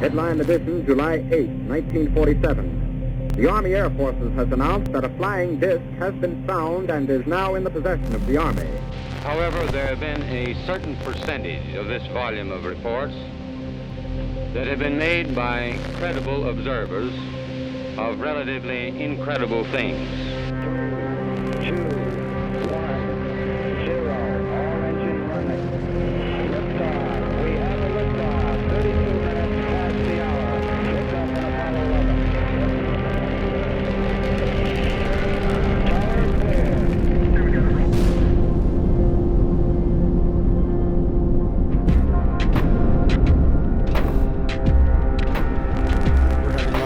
Headline edition, July 8, 1947. The Army Air Forces has announced that a flying disc has been found and is now in the possession of the Army. However, there have been a certain percentage of this volume of reports that have been made by credible observers of relatively incredible things. 2, 1, 0, all engine running. Liftoff. We have a liftoff. 32 minutes past the hour. Liftoff on Apollo 11. Tower clear. Here we go.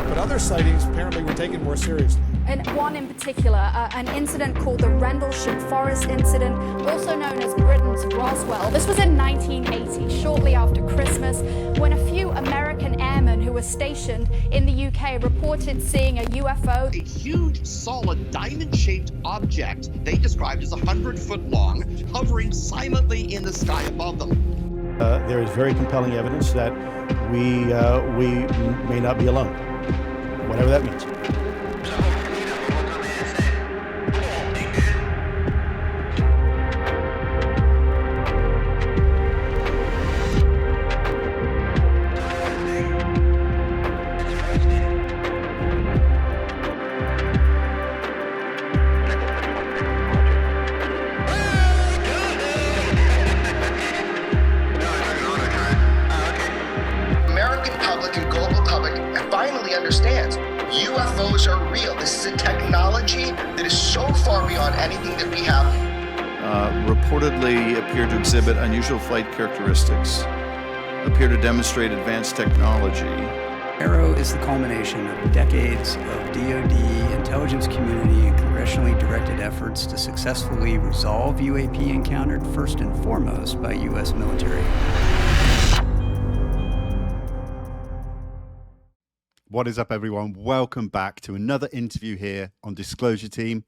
But other sightings apparently were taken more seriously. And one in particular, an incident called the Rendlesham Forest Incident, also known as Britain's Roswell. This was in 1980, shortly after Christmas, when a few American airmen who were stationed in the UK reported seeing a UFO. A huge, solid, diamond-shaped object they described as 100 foot long, hovering silently in the sky above them. There is very compelling evidence that we may not be alone, whatever that means. American public and global public finally understands UFOs are real. This is a technology that is so far beyond anything that we have. Reportedly appear to exhibit unusual flight characteristics, appear to demonstrate advanced technology. Arrow is the culmination of decades of DoD, intelligence community, and congressionally directed efforts to successfully resolve UAP encountered first and foremost by U.S. military. What is up, everyone? Welcome back to another interview here on Disclosure Team.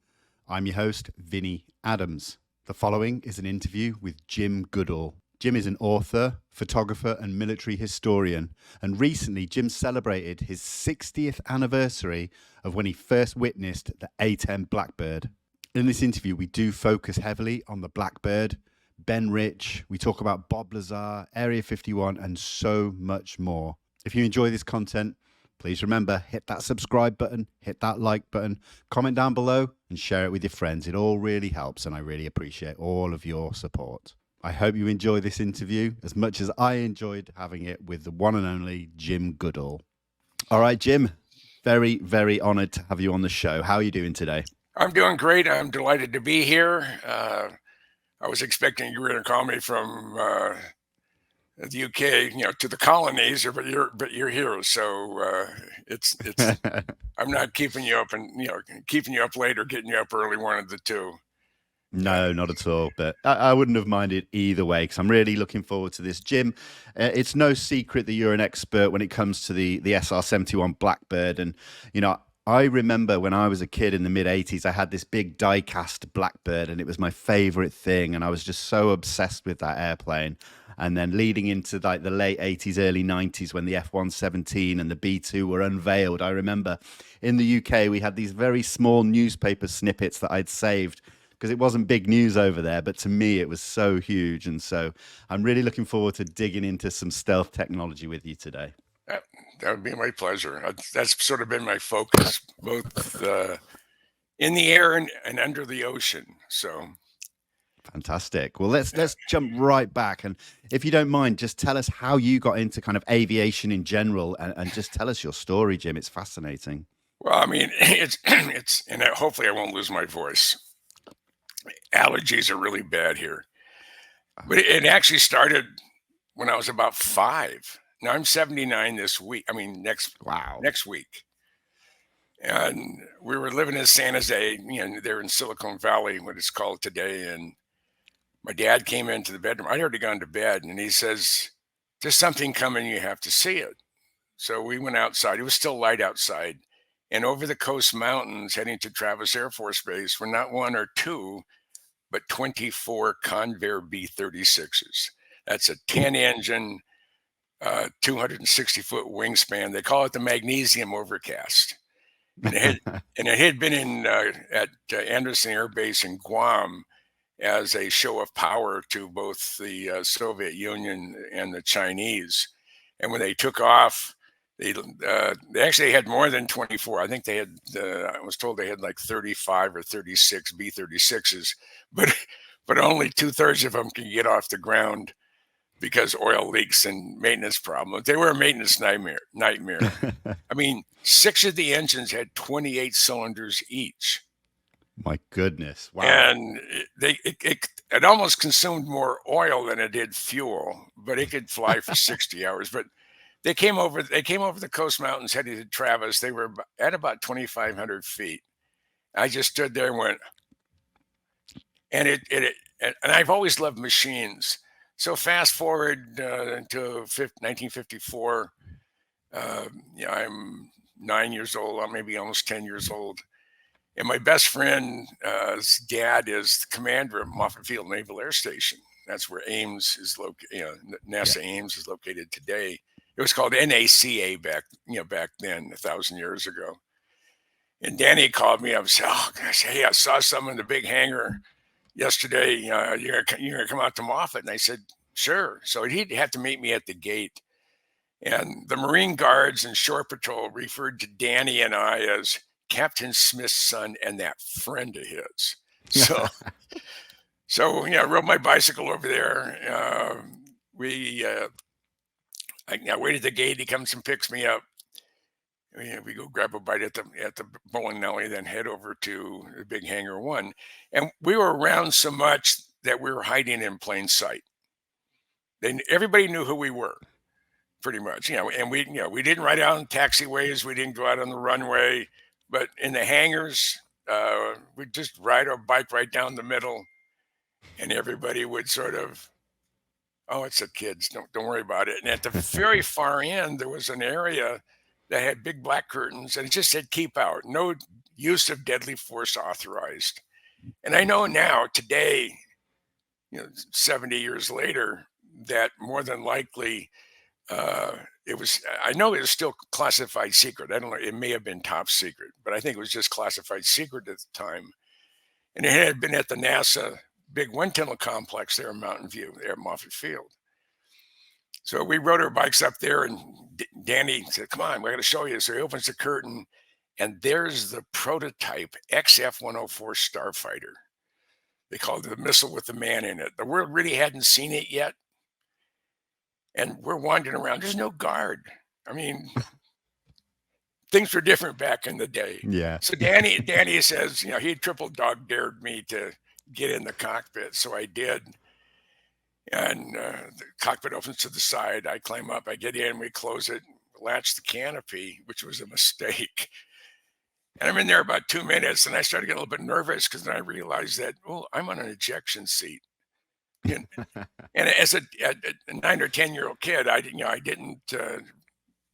I'm your host, Vinny Adams. The following is an interview with Jim Goodall. Jim is an author, photographer, and military historian. And recently, Jim celebrated his 60th anniversary of when he first witnessed the A-10 Blackbird. In this interview, we do focus heavily on the Blackbird, Ben Rich, we talk about Bob Lazar, Area 51, and so much more. If you enjoy this content, please remember, hit that subscribe button, hit that like button, comment down below, and share it with your friends. It all really helps, and I really appreciate all of your support. I hope you enjoy this interview as much as I enjoyed having it with the one and only Jim Goodall. All right, Jim, very, very honored to have you on the show. How are you doing today? I'm doing great. I'm delighted to be here. I was expecting you were going to call me from the UK, to the colonies, but you're here. So it's I'm not keeping you up and keeping you up late or getting you up early. One of the two. No, not at all. But I wouldn't have minded either way, because I'm really looking forward to this. Jim, it's no secret that you're an expert when it comes to the SR-71 Blackbird. And, I remember when I was a kid in the mid-'80s, I had this big die-cast Blackbird, and it was my favorite thing. And I was just so obsessed with that airplane. And then leading into like the late 80s, early 90s, when the F-117 and the B-2 were unveiled, I remember in the UK, we had these very small newspaper snippets that I'd saved, because it wasn't big news over there, but to me, it was so huge. And so I'm really looking forward to digging into some stealth technology with you today. That would be my pleasure. That's sort of been my focus, both in the air and under the ocean. So fantastic. Well, let's jump right back. And if you don't mind, just tell us how you got into kind of aviation in general, and just tell us your story, Jim. It's fascinating. Well, I mean, it's and hopefully I won't lose my voice. Allergies are really bad here. But it actually started when I was about 5. Now I'm 79 this week. I mean, next week. And we were living in San Jose, they're in Silicon Valley, what it's called today. And my dad came into the bedroom. I'd already gone to bed, and he says, "There's something coming. You have to see it." So we went outside. It was still light outside. And over the coast mountains heading to Travis Air Force Base were not 1 or 2, but 24 Convair B-36s. That's a 10-engine 260-foot wingspan. They call it the magnesium overcast. And it had been in at Andersen Air Base in Guam as a show of power to both the Soviet Union and the Chinese. And when they took off, they actually had more than 24. I think they had, I was told they had like 35 or 36 B-36s, but only 2/3 of them can get off the ground because oil leaks and maintenance problems. They were a maintenance nightmare. I mean, 6 of the engines had 28 cylinders each. My goodness! Wow. And it almost consumed more oil than it did fuel, but it could fly for 60 hours. But they came over the Coast Mountains headed to Travis. They were at about 2,500 feet. I just stood there and went, and and I've always loved machines. So fast forward to 1954. I'm 9 years old, or maybe almost 10 years old. And my best friend's dad is the commander of Moffett Field Naval Air Station. That's where Ames is located. NASA Ames is located today. It was called NACA back then, 1,000 years ago. And Danny called me up and said, "Oh gosh, hey, I saw something in the big hangar yesterday. You're gonna come out to Moffett?" And I said, "Sure." So he'd have to meet me at the gate. And the Marine Guards and Shore Patrol referred to Danny and I as Captain Smith's son and that friend of his. So I rode my bicycle over there. I waited at the gate. He comes and picks me up. We go grab a bite at the bowling alley, then head over to the big hangar 1. And we were around so much that we were hiding in plain sight. Then everybody knew who we were, pretty much. And we didn't ride out on taxiways. We didn't go out on the runway. But in the hangars, we'd just ride our bike right down the middle, and everybody would sort of, "Oh, it's the kids. Don't worry about it." And at the very far end, there was an area that had big black curtains, and it just said "Keep out. No use of deadly force authorized." And I know now, today, 70 years later, that more than likely I know it was still classified secret. I don't know. It may have been top secret, but I think it was just classified secret at the time. And it had been at the NASA big wind tunnel complex there in Mountain View, there at Moffett Field. So we rode our bikes up there, and Danny said, "Come on, we got to show you." So he opens the curtain, and there's the prototype XF-104 Starfighter. They called it the missile with the man in it. The world really hadn't seen it yet. And we're wandering around. There's no guard. I mean, things were different back in the day. Yeah. So Danny says, he triple dog dared me to get in the cockpit. So I did. And the cockpit opens to the side. I climb up. I get in. We close it, latch the canopy, which was a mistake. And I'm in there about 2 minutes. And I started getting a little bit nervous because then I realized that, I'm on an ejection seat. And as a 9 or 10-year-old kid, I didn't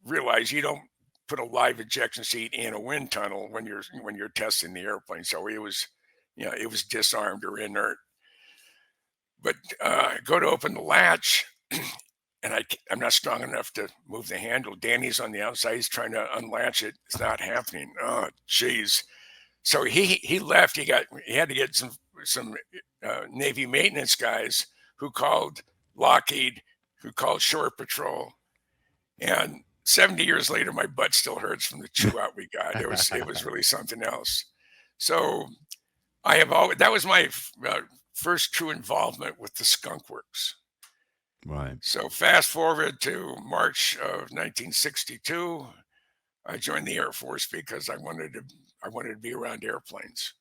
realize you don't put a live ejection seat in a wind tunnel when you're testing the airplane. So it was disarmed or inert. But I go to open the latch, and I'm not strong enough to move the handle. Danny's on the outside. He's trying to unlatch it. It's not happening. Oh, geez. So he left. He had to get some Navy maintenance guys who called Lockheed, who called Shore Patrol. And 70 years later, my butt still hurts from the chew out we got. It was really something else. So that was my first true involvement with the Skunk Works. Right. So fast forward to March of 1962, I joined the Air Force because I wanted to be around airplanes.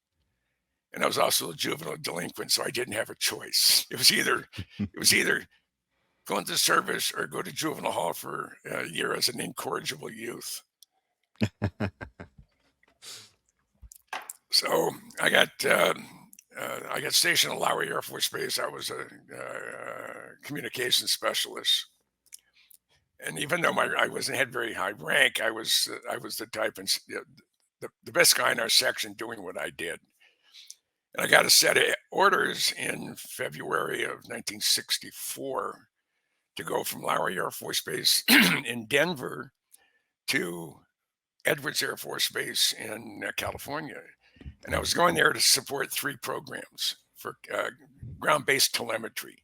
And I was also a juvenile delinquent, so I didn't have a choice. It was either go into service or go to juvenile hall for a year as an incorrigible youth. So I got stationed at Lowry Air Force Base. I was a communications specialist, and even though I had very high rank, I was the type and the best guy in our section doing what I did. And I got a set of orders in February of 1964 to go from Lowry Air Force Base in Denver to Edwards Air Force Base in California. And I was going there to support 3 programs for ground-based telemetry.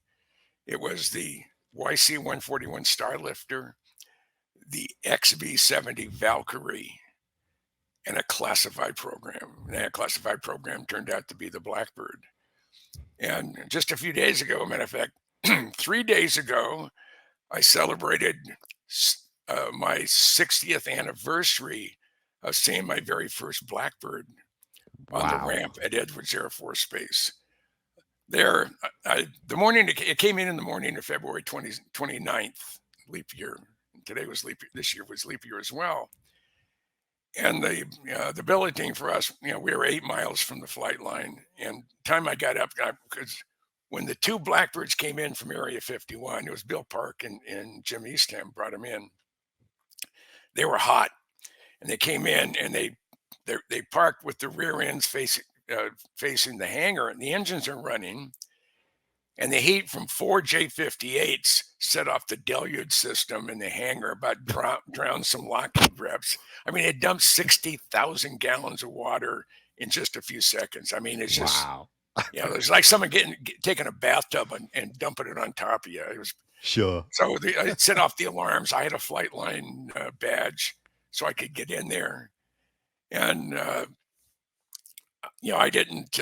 It was the YC-141 Starlifter, the XB-70 Valkyrie, and a classified program. And that classified program turned out to be the Blackbird. And just a few days ago, matter of fact, 3 days ago, I celebrated my 60th anniversary of seeing my very first Blackbird on the ramp at Edwards Air Force Base. There, the morning it came in the morning of February 29th, leap year. Today was leap. This year was leap year as well. And the billeting for us, we were 8 miles from the flight line. And time I got up, because when the 2 Blackbirds came in from Area 51, it was Bill Park and Jim Eastham brought them in. They were hot, and they came in and they parked with the rear ends facing the hangar, and the engines are running, and the heat from 4 J-58s set off the deluge system in the hangar, about drowned some Lockheed reps. I mean, it dumped 60,000 gallons of water in just a few seconds. I mean, it's just, it's like someone taking a bathtub and dumping it on top of you. It was sure. So it set off the alarms. I had a flight line badge, so I could get in there. And, I didn't,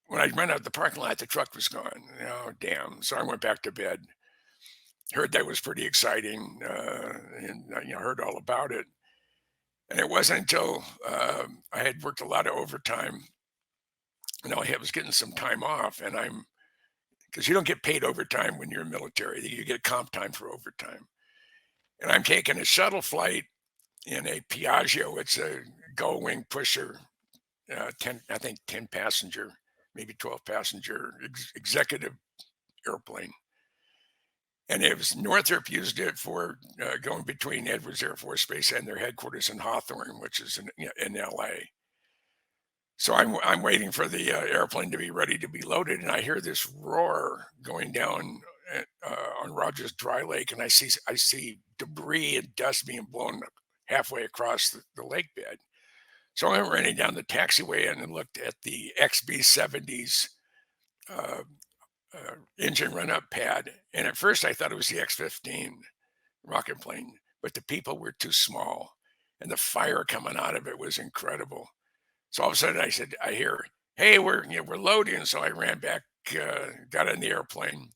when I ran out the parking lot, the truck was gone. Oh, damn. So I went back to bed. Heard that was pretty exciting, and heard all about it. And it wasn't until I had worked a lot of overtime, and I was getting some time off, and because you don't get paid overtime when you're military. You get comp time for overtime. And I'm taking a shuttle flight in a Piaggio. It's a gull wing pusher, 10 passenger, maybe 12 passenger executive airplane. And it was Northrop used it for going between Edwards Air Force Base and their headquarters in Hawthorne, which is in LA. So I'm waiting for the airplane to be ready to be loaded, and I hear this roar going down on Rogers Dry Lake, and I see debris and dust being blown halfway across the lake bed. So I went running down the taxiway and looked at the XB-70's engine run-up pad. And at first I thought it was the X-15 rocket plane, but the people were too small, and the fire coming out of it was incredible. So all of a sudden I hear, hey, we're loading. So I ran back, got in the airplane,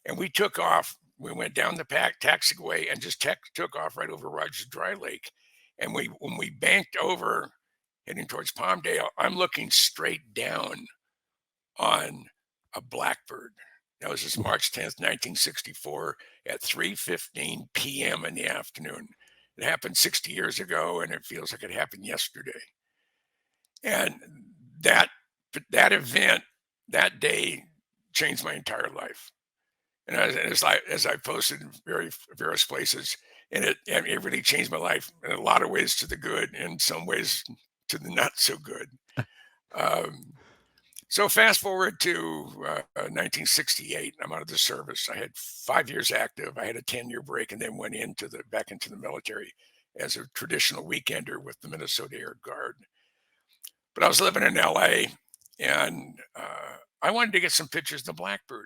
and we took off. We went down the taxiway and just took off right over Rogers Dry Lake. And when we banked over, heading towards Palmdale, I'm looking straight down on a Blackbird. That was just March 10th, 1964 at 3:15 p.m. in the afternoon. It happened 60 years ago, and it feels like it happened yesterday. And that event, that day, changed my entire life. And as I posted in various places, and it really changed my life in a lot of ways to the good, in some ways to the not so good. So fast forward to 1968, I'm out of the service. I had 5 years active. I had a 10-year break, and then went back into the military as a traditional weekender with the Minnesota Air Guard. But I was living in LA, and I wanted to get some pictures of the Blackbird.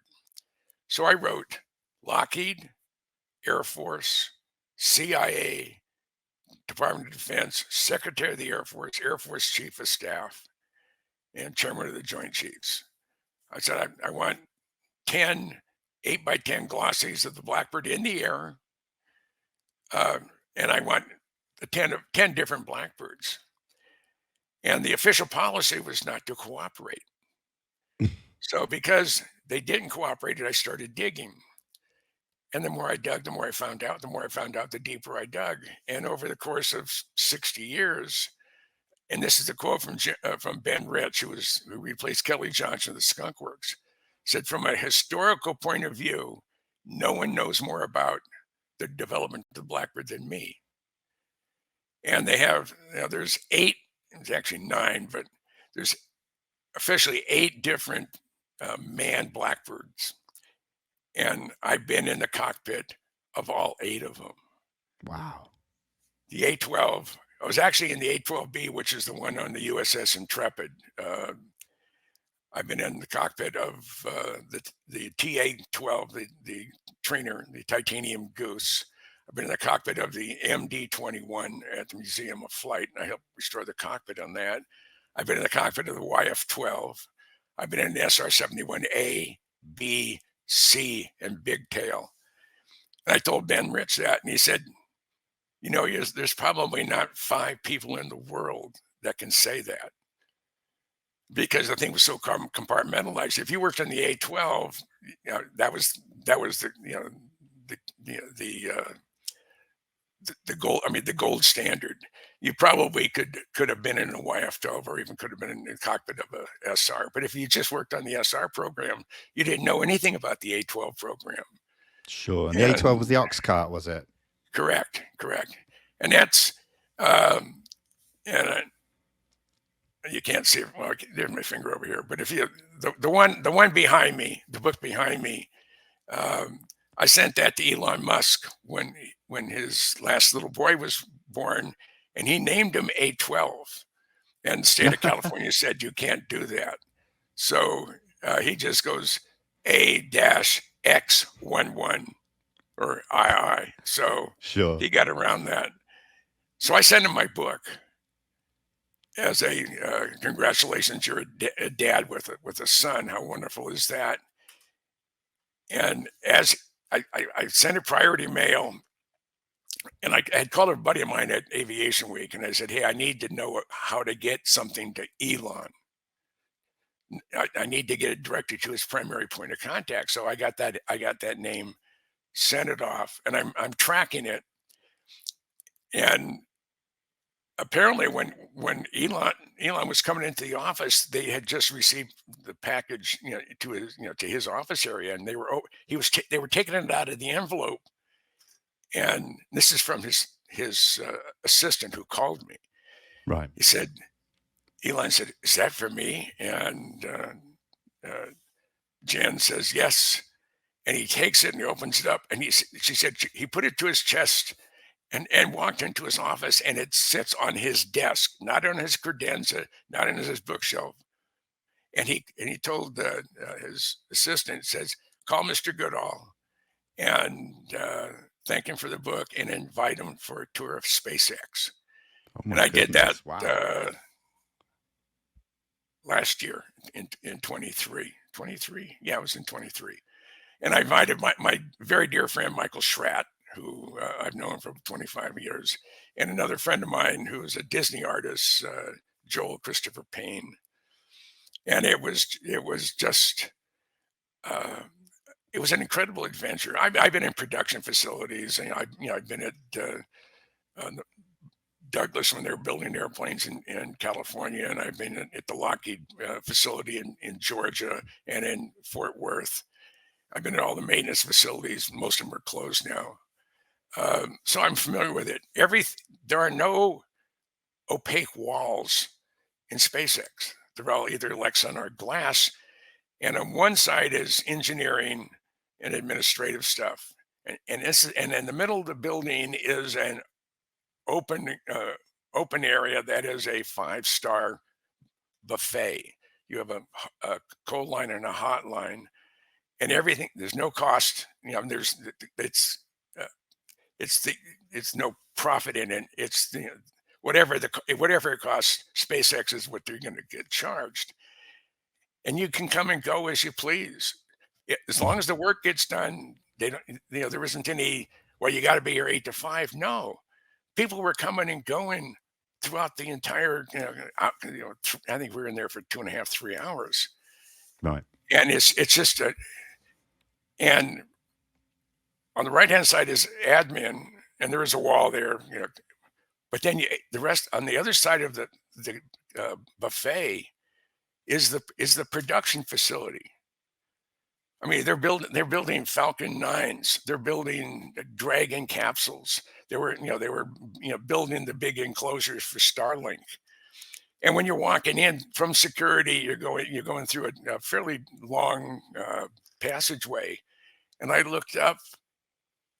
So I wrote Lockheed, Air Force, CIA, Department of Defense, Secretary of the Air Force Chief of Staff, and Chairman of the Joint Chiefs. I said, I want 10 8x10 glossies of the Blackbird in the air, and I want 10 different Blackbirds. And the official policy was not to cooperate. So because they didn't cooperate, I started digging. And the more I dug, the more I found out. The more I found out, the deeper I dug. And over the course of 60 years, and this is a quote from Ben Rich, who replaced Kelly Johnson of the Skunk Works, said, from a historical point of view, no one knows more about the development of the Blackbird than me. And they have, there's 8, it's actually 9, but there's officially 8 different manned Blackbirds. And I've been in the cockpit of all 8 of them. Wow. The A-12, I was actually in the A-12B, which is the one on the USS Intrepid. I've been in the cockpit of the TA-12, the trainer, the titanium goose. I've been in the cockpit of the MD-21 at the Museum of Flight, and I helped restore the cockpit on that. I've been in the cockpit of the YF-12. I've been in the SR-71A, B, C, and Big Tail. And I told Ben Rich that, and he said, you know, there's probably not 5 people in the world that can say that, because the thing was so compartmentalized. If you worked on the A-12, you know, that was the, you know, the gold. I mean, the gold standard. You probably could have been in a YF-12, or even could have been in the cockpit of a SR. But if you just worked on the SR program, you didn't know anything about the A-12 program. Sure. And the A-12 was the ox cart, was it? Correct. And that's you can't see it. Well, there's my finger over here. But if you the one behind me, the book behind me, I sent that to Elon Musk when his last little boy was born, and he named him A-12. And the state of California said you can't do that. So he just goes A-X11 or II. So sure, he got around that. So I sent him my book as a congratulations, you're a dad with a son. How wonderful is that? And as I sent a priority mail, and I had called a buddy of mine at Aviation Week, and I said, hey, I need to know how to get something to Elon. I need to get it directed to his primary point of contact. So I got that name, sent it off, and I'm tracking it. And apparently when Elon was coming into the office, they had just received the package, you know, to his office area, and they were taking it out of the envelope. And this is from his assistant who called me. Right. He said, Elon said, is that for me? And Jen says, yes. And he takes it and he opens it up. And she said, he put it to his chest and walked into his office, and it sits on his desk, not on his credenza, not in his bookshelf. And he told his assistant, says, call Mr. Goodall and thank him for the book and invite him for a tour of SpaceX. Oh, and I did that wow. Last year in 23. Yeah, it was in 23. And I invited my very dear friend, Michael Schratt, who I've known for 25 years, and another friend of mine who is a Disney artist, Joel Christopher Payne. And it was just, it was an incredible adventure. I've been in production facilities, and I've been at Douglas when they were building airplanes in California, and I've been at the Lockheed facility in Georgia and in Fort Worth. I've been at all the maintenance facilities. Most of them are closed now. So I'm familiar with it. There are no opaque walls in SpaceX. They're all either Lexan or glass. And on one side is engineering and administrative stuff. And in the middle of the building is an open area that is a 5-star buffet. You have a cold line and a hot line, and everything. There's no cost. You know, it's no profit in it. It's whatever it costs. SpaceX is what they're going to get charged, and you can come and go as you please, as long as the work gets done. They don't. There isn't any. Well, you got to be here 8 to 5. No, people were coming and going throughout the entire. I think we were in there for 2.5, 3 hours. Right. And it's just and on the right-hand side is admin, and there is a wall there, but then the rest on the other side of the buffet is the production facility. I mean, they're building Falcon 9s, they're building Dragon capsules. They were building the big enclosures for Starlink. And when you're walking in from security, you're going through a fairly long passageway. And I looked up,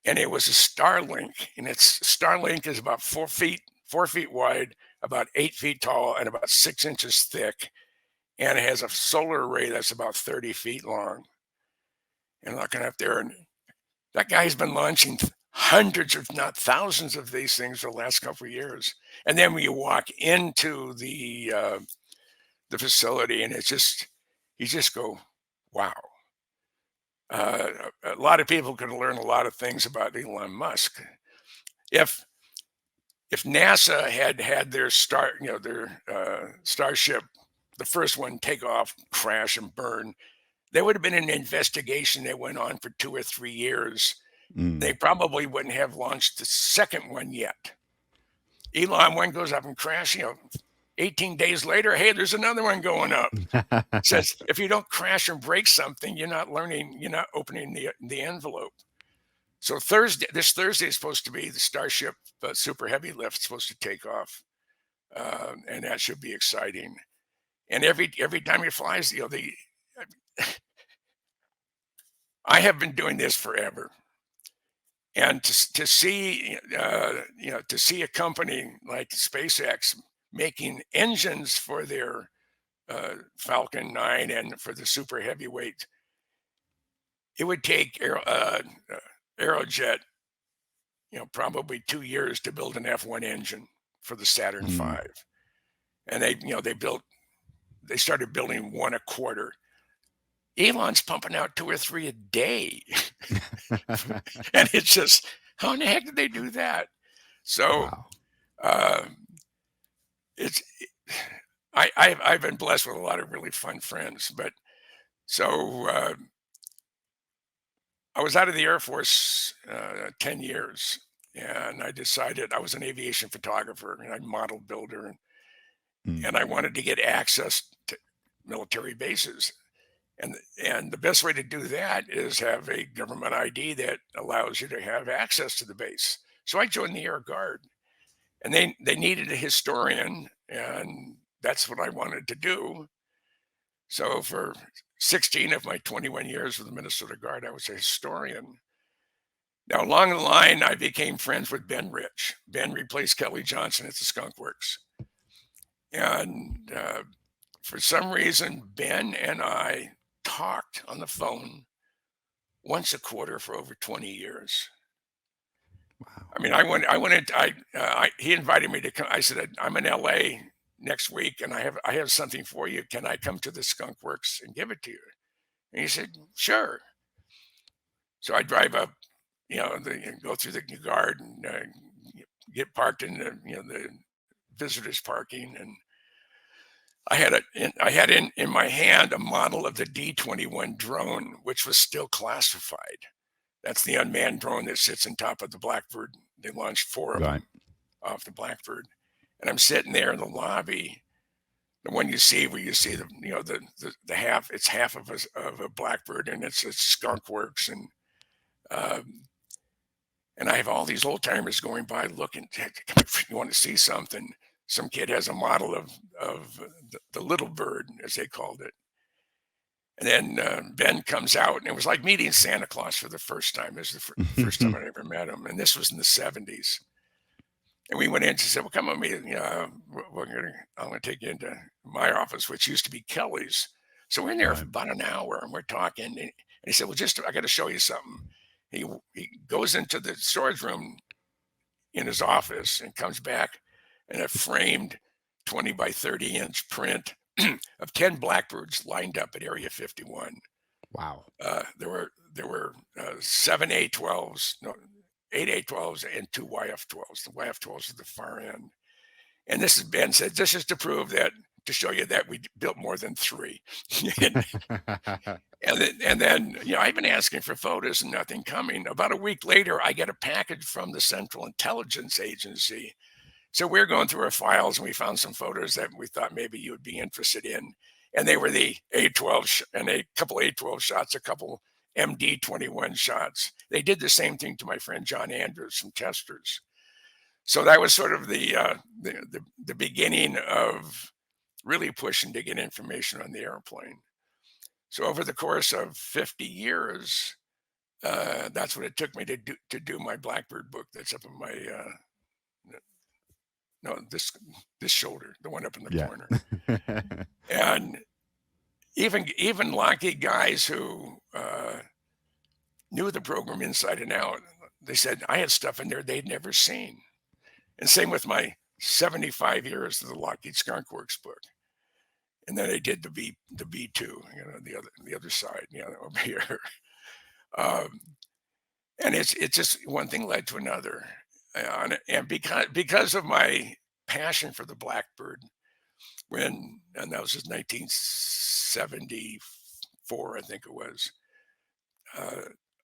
and it was a Starlink, and Starlink is about 4 feet wide, about 8 feet tall, and about 6 inches thick, and it has a solar array that's about 30 feet long. And looking up there, and that guy's been launching hundreds, if not thousands, of these things for the last couple of years. And then when you walk into the facility, and you just go, wow. A lot of people could learn a lot of things about Elon Musk. If NASA had their Starship, the first one, take off, crash, and burn, there would have been an investigation that went on for 2 or 3 years. They probably wouldn't have launched the second one yet. Elon one goes up and crashes, 18 days later, hey, there's another one going up. Says if you don't crash and break something, you're not learning, you're not opening the envelope. So this Thursday is supposed to be the Starship Super Heavy Lift supposed to take off, and that should be exciting. And every time he flies, I have been doing this forever. And to see a company like SpaceX making engines for their Falcon 9 and for the super heavyweight, it would take Aerojet, probably 2 years to build an F1 engine for the Saturn V. And they started building one a quarter. Elon's pumping out 2 or 3 a day. And it's just, how in the heck did they do that? So I've been blessed with a lot of really fun friends. But so I was out of the Air Force 10 years, and I decided I was an aviation photographer and a model builder, and I wanted to get access to military bases. And the best way to do that is have a government ID that allows you to have access to the base. So I joined the Air Guard, and they needed a historian, and that's what I wanted to do. So for 16 of my 21 years with the Minnesota Guard, I was a historian. Now, along the line, I became friends with Ben Rich. Ben replaced Kelly Johnson at the Skunk Works. And for some reason, Ben and I talked on the phone once a quarter for over 20 years. Wow. I mean, he invited me to come. I said, I'm in LA next week, and I have something for you. Can I come to the Skunk Works and give it to you? And he said, sure. So I drive up, go through the Guard and get parked in the visitors parking, and I had in my hand a model of the D-21 drone, which was still classified. That's the unmanned drone that sits on top of the Blackbird. They launched 4 of them off the Blackbird. And I'm sitting there in the lobby, the one you see where you see the half, it's half of a Blackbird, and it's a Skunk Works, and I have all these old timers going by looking. You want to see something? Some kid has a model of the little bird, as they called it. And then Ben comes out, and it was like meeting Santa Claus for the first time. It was the first time I ever met him, and this was in the 70s. And we went in. She said, "Well, come with me. I'm going to take you into my office, which used to be Kelly's." So we're in there for about an hour, and we're talking. And he said, "Well, I got to show you something." He goes into the storage room in his office and comes back, and a framed 20 by 30 inch print of 10 Blackbirds lined up at Area 51. Wow. There were 7 A-12s, 8 A-12s, and 2 YF-12s. The YF-12s at the far end. And this is Ben said, this is to show you that we built more than 3. and then I've been asking for photos and nothing coming. About a week later, I get a package from the Central Intelligence Agency. So we're going through our files, and we found some photos that we thought maybe you would be interested in. And they were the A-12 and a couple A-12 shots, a couple MD-21 shots. They did the same thing to my friend John Andrews from Testers. So that was sort of the beginning of really pushing to get information on the airplane. So over the course of 50 years, that's what it took me to do my Blackbird book. That's up in my no, this shoulder, the one up in the corner. And even Lockheed guys who knew the program inside and out, they said I had stuff in there they'd never seen. And same with my 75 years of the Lockheed Skunk Works book. And then I did the B2, the other side, over here. And it's just one thing led to another. And because of my passion for the Blackbird, and that was just 1974, I think it was,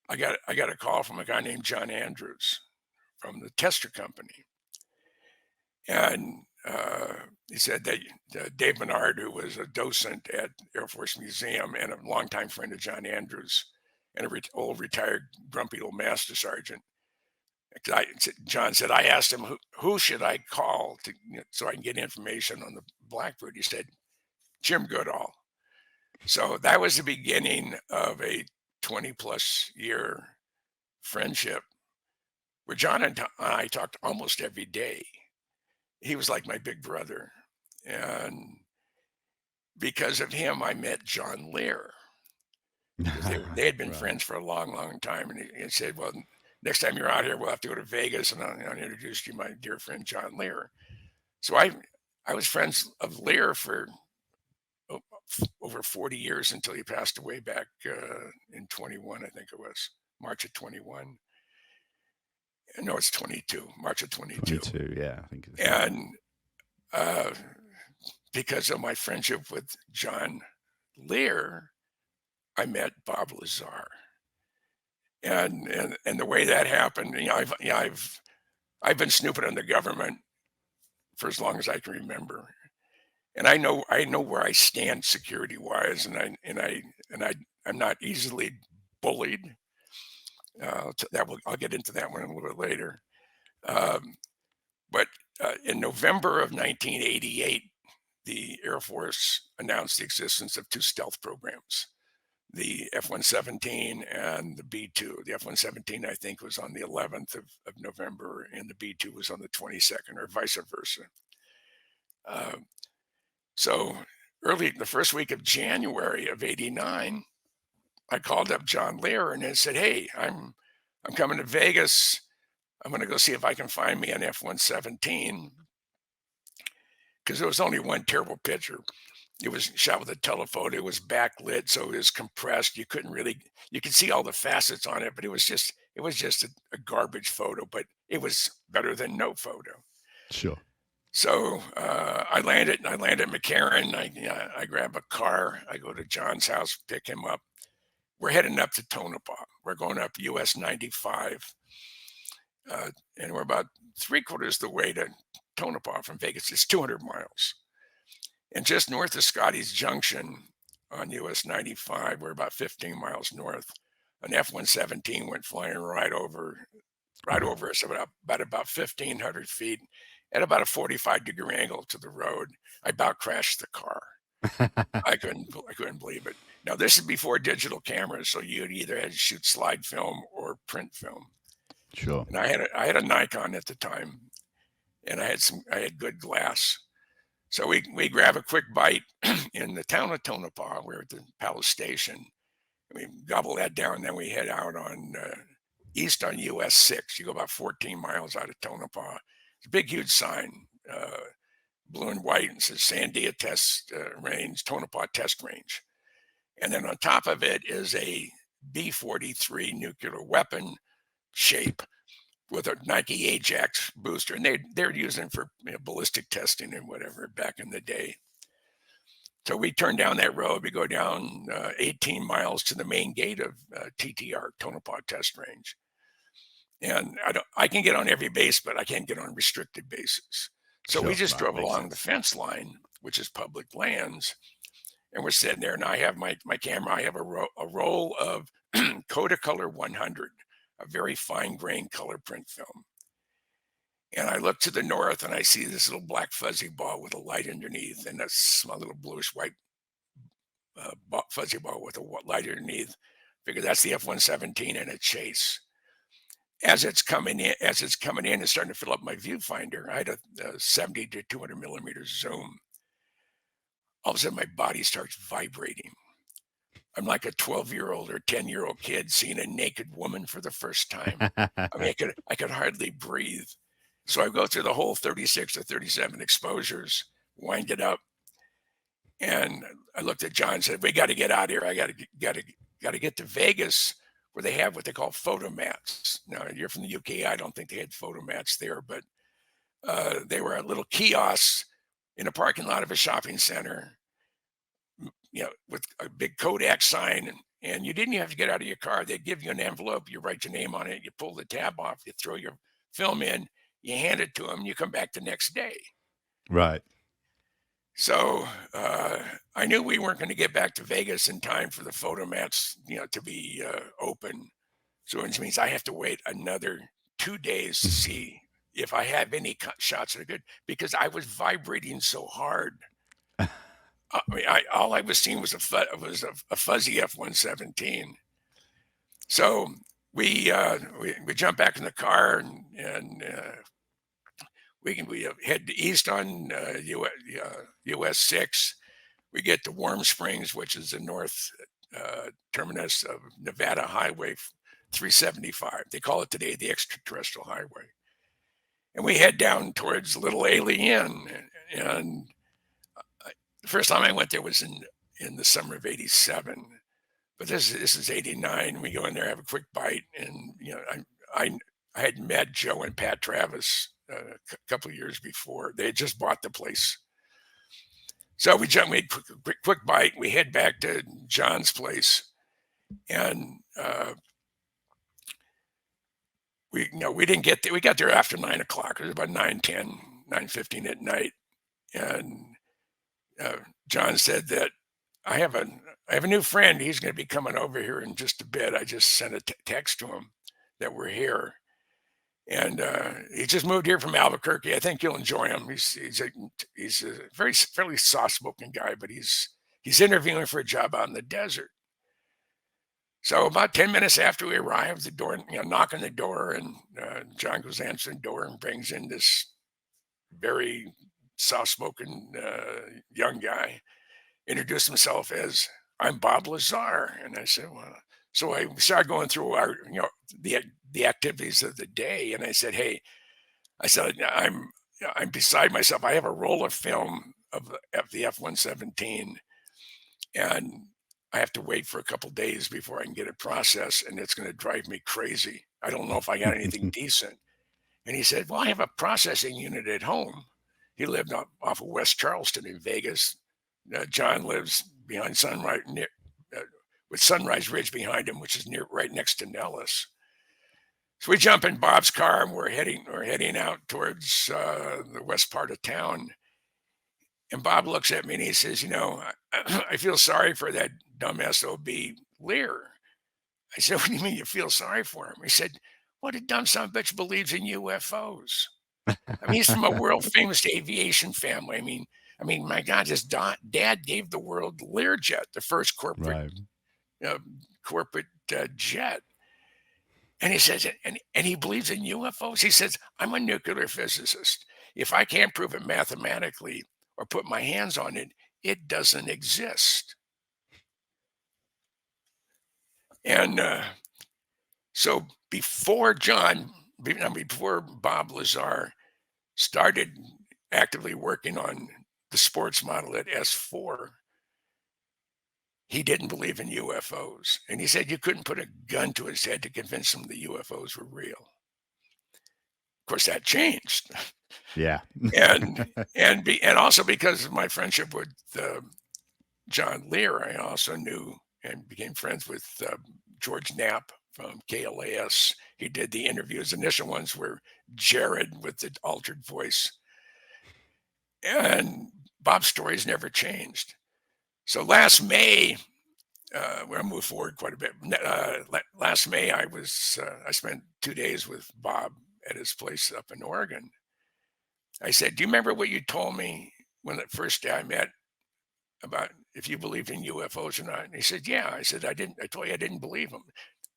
I got a call from a guy named John Andrews from the tester company. And he said that Dave Menard, who was a docent at Air Force Museum and a longtime friend of John Andrews and an old retired grumpy old master sergeant, John said, I asked him, who should I call so I can get information on the Blackbird? He said, Jim Goodall. So that was the beginning of a 20-plus year friendship where John and I talked almost every day. He was like my big brother. And because of him, I met John Lear. They had been friends for a long, long time. And he said, well, next time you're out here, we'll have to go to Vegas, and I'll introduce you to my dear friend, John Lear. So I was friends of Lear for over 40 years until he passed away back in 21, I think it was, March of 21. No, it's 22, March of 22. 22, yeah, I think. And because of my friendship with John Lear, I met Bob Lazar. And the way that happened, I've been snooping on the government for as long as I can remember, and I know where I stand security wise, and I'm not easily bullied. I'll get into that one a little bit later. But in November of 1988, the Air Force announced the existence of two stealth programs, the F-117 and the B-2. The F-117, I think, was on the 11th of November, and the B-2 was on the 22nd, or vice versa. So early, the first week of January of '89, I called up John Lear and I said, hey, I'm coming to Vegas. I'm going to go see if I can find me an F-117, because there was only one terrible picture. It was shot with a telephoto. It was backlit, so it was compressed. You could see all the facets on it, but it was just a garbage photo, but it was better than no photo. Sure. So I landed McCarran. I grab a car. I go to John's house, pick him up. We're heading up to Tonopah. We're going up US 95. And we're about 3/4 the way to Tonopah from Vegas. It's 200 miles. And just north of Scotty's Junction on US 95, we're about 15 miles north, an F-117 went flying right over us about 1,500 feet at about a 45-degree angle to the road. I about crashed the car. I couldn't believe it. Now, this is before digital cameras, so you'd either had to shoot slide film or print film. Sure. And I had a Nikon at the time, and I had good glass. So we grab a quick bite in the town of Tonopah. We're at the Palace Station. We gobble that down, then we head out on east on US 6. You go about 14 miles out of Tonopah. It's a big, huge sign, blue and white, and says Sandia Test Range, Tonopah Test Range. And then on top of it is a B-43 nuclear weapon shape with a Nike Ajax booster, and they're using for ballistic testing and whatever back in the day. So we turn down that road. We go down 18 miles to the main gate of TTR, Tonopah Test Range. And I can get on every base, but I can't get on restricted bases. So we just drove along the fence line, which is public lands, and we're sitting there. And I have my camera. I have a roll of Kodacolor 100. A very fine grained color print film. And I look to the north and I see this little black fuzzy ball with a light underneath, and a little bluish white fuzzy ball with a light underneath. Figure that's the F-117 in a chase. As it's coming in, it's starting to fill up my viewfinder. I had a 70 to 200 millimeter zoom. All of a sudden, my body starts vibrating. I'm like a 12-year-old or 10-year-old kid seeing a naked woman for the first time. I mean, I could hardly breathe. So I go through the whole 36 or 37 exposures, wind it up, and I looked at John and said, "We got to get out of here. I got to get to Vegas, where they have what they call photomats." Now, you're from the UK. I don't think they had photomats there, but they were little kiosks in a parking lot of a shopping center, with a big Kodak sign, and you didn't have to get out of your car. They'd give you an envelope, you write your name on it, you pull the tab off, you throw your film in, you hand it to them, you come back the next day. Right. So I knew we weren't going to get back to Vegas in time for the photomats, to be open. So which means I have to wait another 2 days to see if I have any shots that are good, because I was vibrating so hard. I mean, all I was seeing was a fuzzy F-117. So we jump back in the car and we head east on US 6. We get to Warm Springs, which is the north terminus of Nevada Highway 375. They call it today the extraterrestrial highway. And we head down towards Little Alien. And the first time I went there was in the summer of '87. But this is '89. We go in there, have a quick bite. And, I had met Joe and Pat Travis a couple of years before. They had just bought the place. So we made a quick bite. We head back to John's place. And we didn't get there. We got there after 9 o'clock. It was about 9:10, 9:15 at night. And John said that I have a new friend. He's going to be coming over here in just a bit. I just sent a text to him that we're here. And he just moved here from Albuquerque. I think you'll enjoy him. He's a fairly soft-spoken guy, but he's interviewing for a job out in the desert. So about 10 minutes after we arrived, the door, knock on the door, and John goes to answer the door and brings in this very soft-spoken young guy. Introduced himself as, "I'm Bob Lazar." And I said, "Well," so I started going through our, the activities of the day. And I said, "Hey," I said, I'm beside myself. I have a roll of film of the F-117, and I have to wait for a couple of days before I can get it processed, and it's going to drive me crazy. I don't know if I got anything decent. And he said, "Well, I have a processing unit at home." He lived off of West Charleston in Vegas. John lives behind Sunrise, with Sunrise Ridge behind him, which is right next to Nellis. So we jump in Bob's car, and we're heading out towards the west part of town. And Bob looks at me and he says, "I feel sorry for that dumb SOB Lear." I said, "What do you mean you feel sorry for him?" He said, "What a dumb son of a bitch believes in UFOs." I mean, he's from a world famous aviation family. I mean, my God, his dad gave the world Learjet, the first corporate jet. And he says, and he believes in UFOs. He says, "I'm a nuclear physicist. If I can't prove it mathematically or put my hands on it, it doesn't exist." And so before Bob Lazar started actively working on the sports model at S4, he didn't believe in UFOs. And he said you couldn't put a gun to his head to convince him the UFOs were real. Of course, that changed. Yeah. and also because of my friendship with John Lear, I also knew and became friends with George Knapp from KLAS. He did the interviews. Initial ones were Jared with the altered voice. And Bob's stories never changed. So last May, we'll move forward quite a bit. Last May, I spent 2 days with Bob at his place up in Oregon. I said, "Do you remember what you told me when the first day I met about if you believed in UFOs or not. And he said, yeah. I said, I told you I didn't believe him.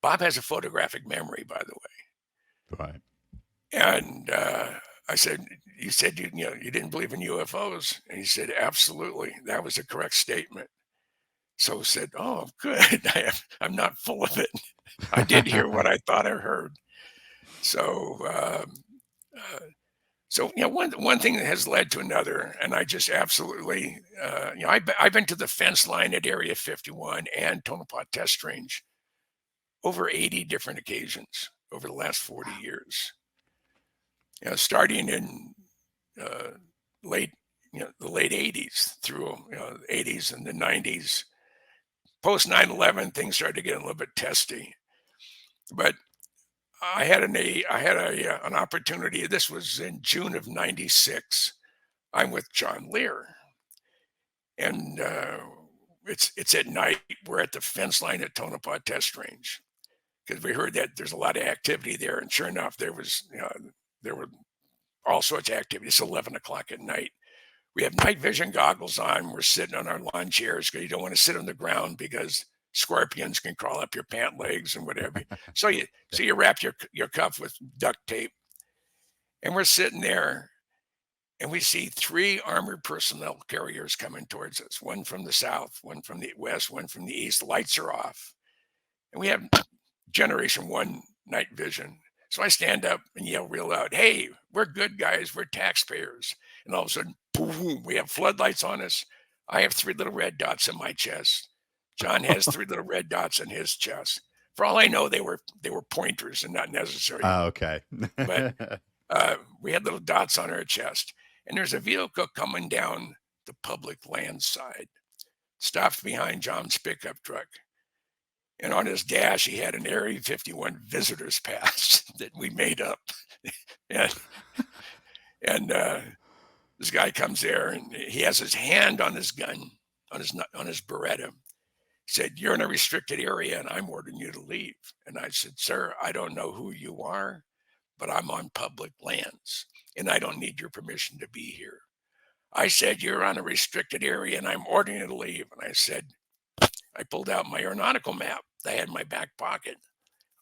Bob has a photographic memory, by the way. Right. And I said, you said you didn't believe in UFOs. And he said, absolutely. That was a correct statement. So I said, oh, good. I'm not full of it. I did hear what I thought I heard. So, one thing that has led to another, and I just absolutely, I've been to the fence line at Area 51 and Tonopah Test Range over 80 different occasions over the last 40 years. Starting in the late 80s through the 80s and the 90s. Post 9/11, things started to get a little bit testy, but I had an opportunity. This was in June of '96. I'm with John Lear, and it's at night. We're at the fence line at Tonopah Test Range because we heard that there's a lot of activity there, and sure enough, there were all sorts of activity. It's 11 o'clock at night. We have night vision goggles on. We're sitting on our lawn chairs because you don't want to sit on the ground because scorpions can crawl up your pant legs and whatever. So you wrap your cuff with duct tape. And we're sitting there and we see 3 armored personnel carriers coming towards us, one from the south, one from the west, one from the east. Lights are off. And we have Generation 1 night vision. So I stand up and yell real loud, hey, we're good guys. We're taxpayers. And all of a sudden, boom, we have floodlights on us. I have 3 little red dots in my chest. John has 3 little red dots in his chest. For all I know, they were pointers and not necessary. Oh, okay. But we had little dots on our chest. And there's a vehicle coming down the public land side, stopped behind John's pickup truck. And on his dash, he had an Area 51 visitor's pass that we made up. and this guy comes there and he has his hand on his gun, on his Beretta. He said, you're in a restricted area and I'm ordering you to leave. And I said, sir, I don't know who you are, but I'm on public lands and I don't need your permission to be here. I said, you're on a restricted area and I'm ordering you to leave. And I said, I pulled out my aeronautical map that I had in my back pocket,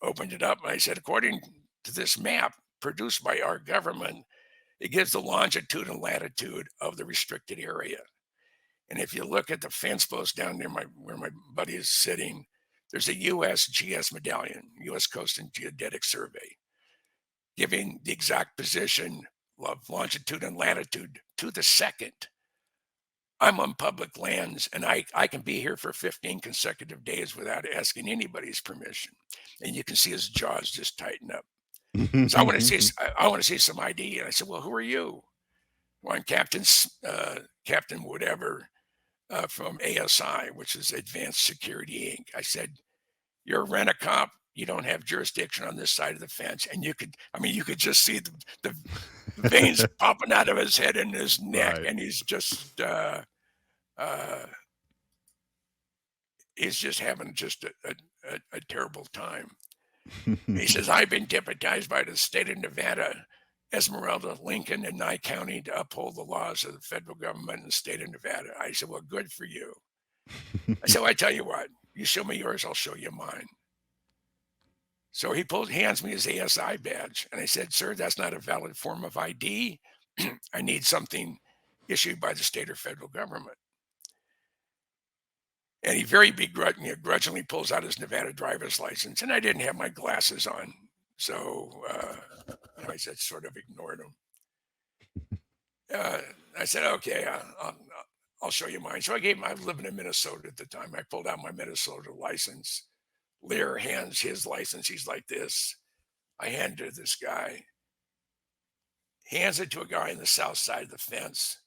opened it up, and I said, according to this map produced by our government, it gives the longitude and latitude of the restricted area. And if you look at the fence post down near where my buddy is sitting, there's a USGS medallion, U.S. Coast and Geodetic Survey, giving the exact position of longitude and latitude to the second. I'm on public lands and I can be here for 15 consecutive days without asking anybody's permission. And you can see his jaws just tighten up. So I want to see some ID. And I said, well, who are you? Well, I'm Captain whatever from ASI, which is Advanced Security Inc. I said, you're a rent-a-cop. You don't have jurisdiction on this side of the fence. And you could just see the veins popping out of his head and his neck. Right. And he's just having just a terrible time. He says, I've been deputized by the state of Nevada, Esmeralda, Lincoln, and Nye County to uphold the laws of the federal government and the state of Nevada. I said, well, good for you. I said, well, I tell you what, you show me yours, I'll show you mine. So he hands me his ASI badge. And I said, sir, that's not a valid form of ID. I need something issued by the state or federal government. And he very begrudgingly pulls out his Nevada driver's license. And I didn't have my glasses on. So I said, sort of ignored him. I said, okay, I'll show you mine. So I was living in Minnesota at the time. I pulled out my Minnesota license. Lear hands his license. He's like this. I hand it to this guy. Hands it to a guy on the south side of the fence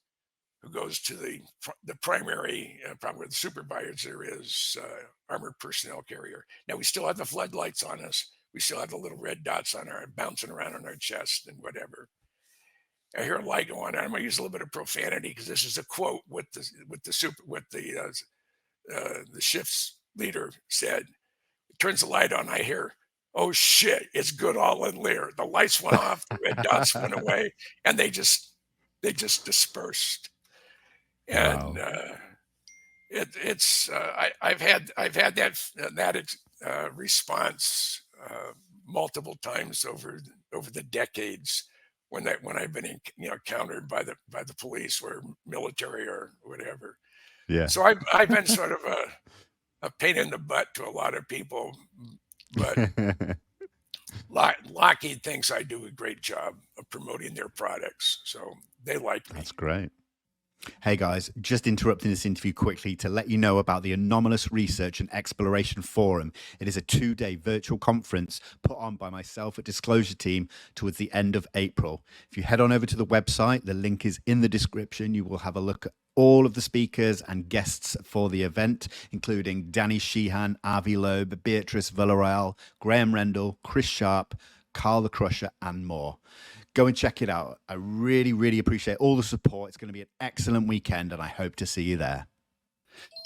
who goes to the primary, probably where the supervisor is, armored personnel carrier. Now, we still have the floodlights on us. We still have the little red dots bouncing around on our chest and whatever. I hear a light go on. I'm going to use a little bit of profanity because this is a quote what the ship's leader said. Turns the light on. I hear, oh shit, it's Goodall and Lear. The lights went off, the red dots went away, and they just dispersed. And wow. I've had that response multiple times over the decades when I've been encountered by the police or military or whatever. Yeah. So I've been sort of a pain in the butt to a lot of people, but Lockheed thinks I do a great job of promoting their products, so they like me. That's great. Hey guys, just interrupting this interview quickly to let you know about the Anomalous Research and Exploration Forum. It is a 2-day virtual conference put on by myself at Disclosure Team towards the end of April. If you head on over to the website, the link is in the description. You will have a look at all of the speakers and guests for the event, including Danny Sheehan, Avi Loeb, Beatrice Villarreal, Graham Rendell, Chris Sharp, Carl the Crusher, and more. Go and check it out. I really, really appreciate all the support. It's going to be an excellent weekend, and I hope to see you there.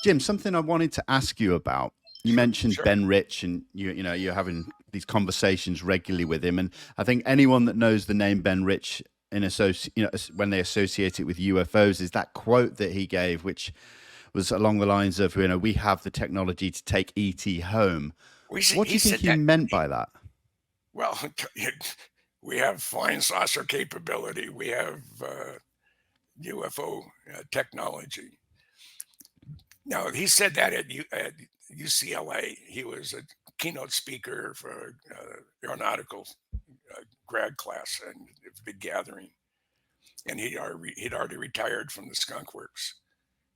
Jim, something I wanted to ask you about. You mentioned Ben Rich, and you're having these conversations regularly with him. And I think anyone that knows the name Ben Rich when they associate it with UFOs, is that quote that he gave, which was along the lines of, we have the technology to take ET home. What do you think he meant by that? Well, we have flying saucer capability. We have UFO technology. Now, he said that at UCLA. He was a keynote speaker for aeronautical grad class and a big gathering. And he'd already retired from the Skunk Works.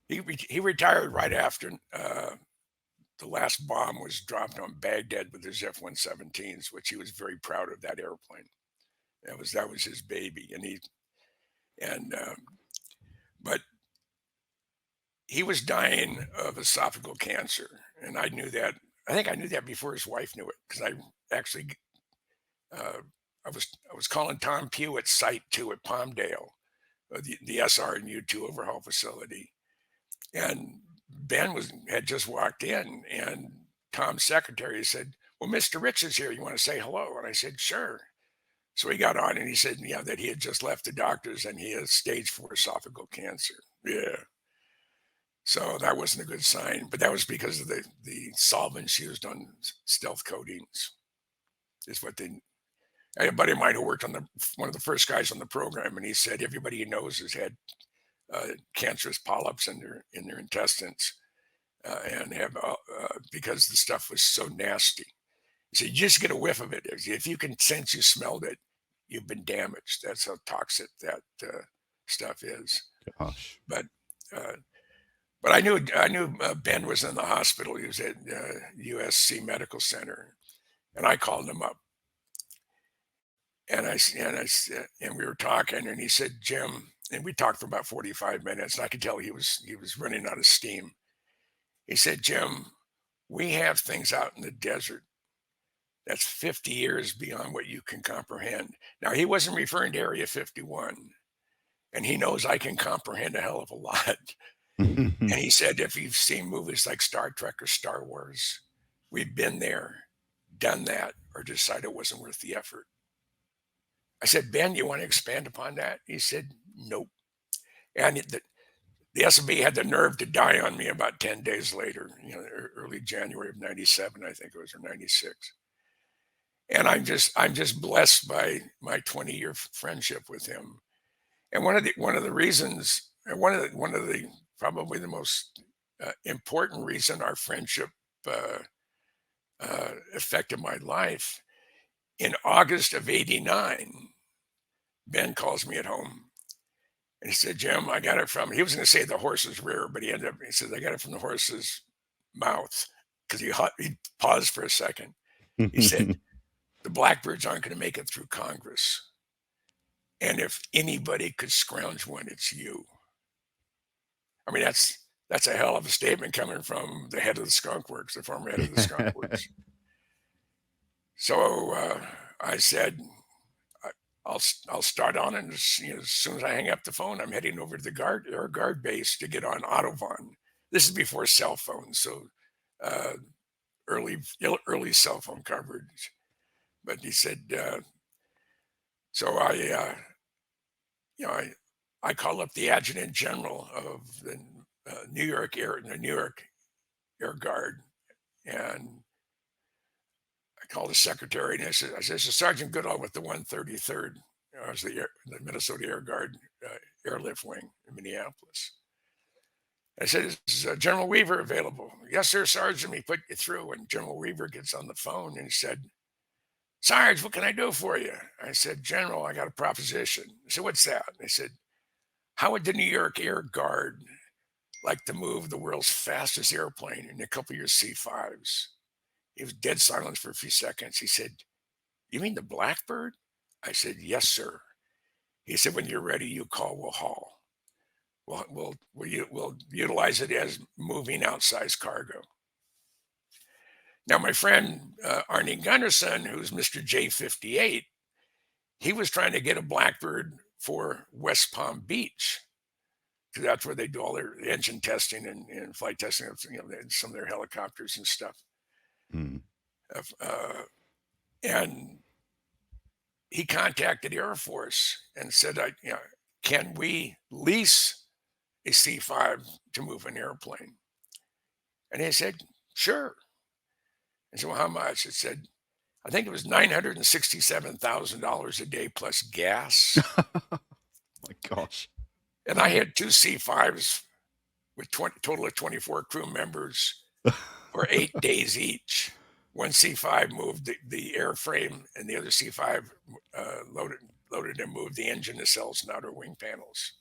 He retired right after the last bomb was dropped on Baghdad with his F-117s, which he was very proud of that airplane. That was his baby, but he was dying of esophageal cancer, and I knew that. I think I knew that before his wife knew it, because I actually I was calling Tom Pugh at Site 2 at Palmdale, the SR&U2 overhaul facility, and Ben had just walked in, and Tom's secretary said, "Well, Mr. Rich is here. You want to say hello?" And I said, "Sure." So he got on and he said, that he had just left the doctors and he has stage 4 esophageal cancer. Yeah. So that wasn't a good sign, but that was because of the solvents used on stealth coatings. Is what a buddy of mine who worked on one of the first guys on the program, and he said everybody he knows has had cancerous polyps in their intestines, and have because the stuff was so nasty. He said, you just get a whiff of it. If you can sense you smelled it, you've been damaged. That's how toxic that stuff is. Gosh. But I knew Ben was in the hospital. He was at USC Medical Center, and I called him up, and we were talking, and he said, "Jim," and we talked for about 45 minutes, and I could tell he was running out of steam. He said, "Jim, we have things out in the desert that's 50 years beyond what you can comprehend." Now, he wasn't referring to Area 51, and he knows I can comprehend a hell of a lot. And he said, if you've seen movies like Star Trek or Star Wars, we've been there, done that, or decided it wasn't worth the effort. I said, "Ben, you want to expand upon that?" He said, "Nope." And the SB had the nerve to die on me about 10 days later, early January of 97, I think it was, or 96. And I'm just blessed by my 20-year friendship with him. And one of the reasons, one of the probably the most important reason our friendship affected my life, in August of '89, Ben calls me at home. And he said, "Jim, I got it from," he was going to say the horse's rear, but he said, "I got it from the horse's mouth," because he paused for a second. He said, "The Blackbirds aren't going to make it through Congress. And if anybody could scrounge one, it's you." I mean, that's a hell of a statement coming from the head of the Skunk Works, the former head of the Skunk Works. So I said, I'll start on it. As soon as I hang up the phone, I'm heading over to the guard base to get on Autobahn. This is before cell phones, so early cell phone coverage. But he said, so I call up the adjutant general of the New York Air Guard, and I called the secretary and I said, "This is Sergeant Goodall with the 133rd. I was the Minnesota Air Guard airlift wing in Minneapolis." I said, "Is General Weaver available?" "Yes, sir, Sergeant. We put you through." And General Weaver gets on the phone and he said, "Sarge, what can I do for you?" I said, "General, I got a proposition." He said, "What's that?" And I said, "How would the New York Air Guard like to move the world's fastest airplane in a couple of your C-5s?" He was dead silent for a few seconds. He said, "You mean the Blackbird?" I said, "Yes, sir." He said, "When you're ready, you call, we'll haul. We'll utilize it as moving outsized cargo." Now, my friend Arnie Gunderson, who's Mr. J58, he was trying to get a Blackbird for West Palm Beach, because that's where they do all their engine testing and flight testing of some of their helicopters and stuff. Mm. And he contacted Air Force and said, "Can we lease a C-5 to move an airplane?" And they said, "Sure." I said, "Well, how much?" It said, I think it was $967,000 a day plus gas. My gosh. And I had two C-5s with total of 24 crew members for 8 days each. One C-5 moved the airframe, and the other C-5 loaded and moved the engine, nacelles, and outer wing panels.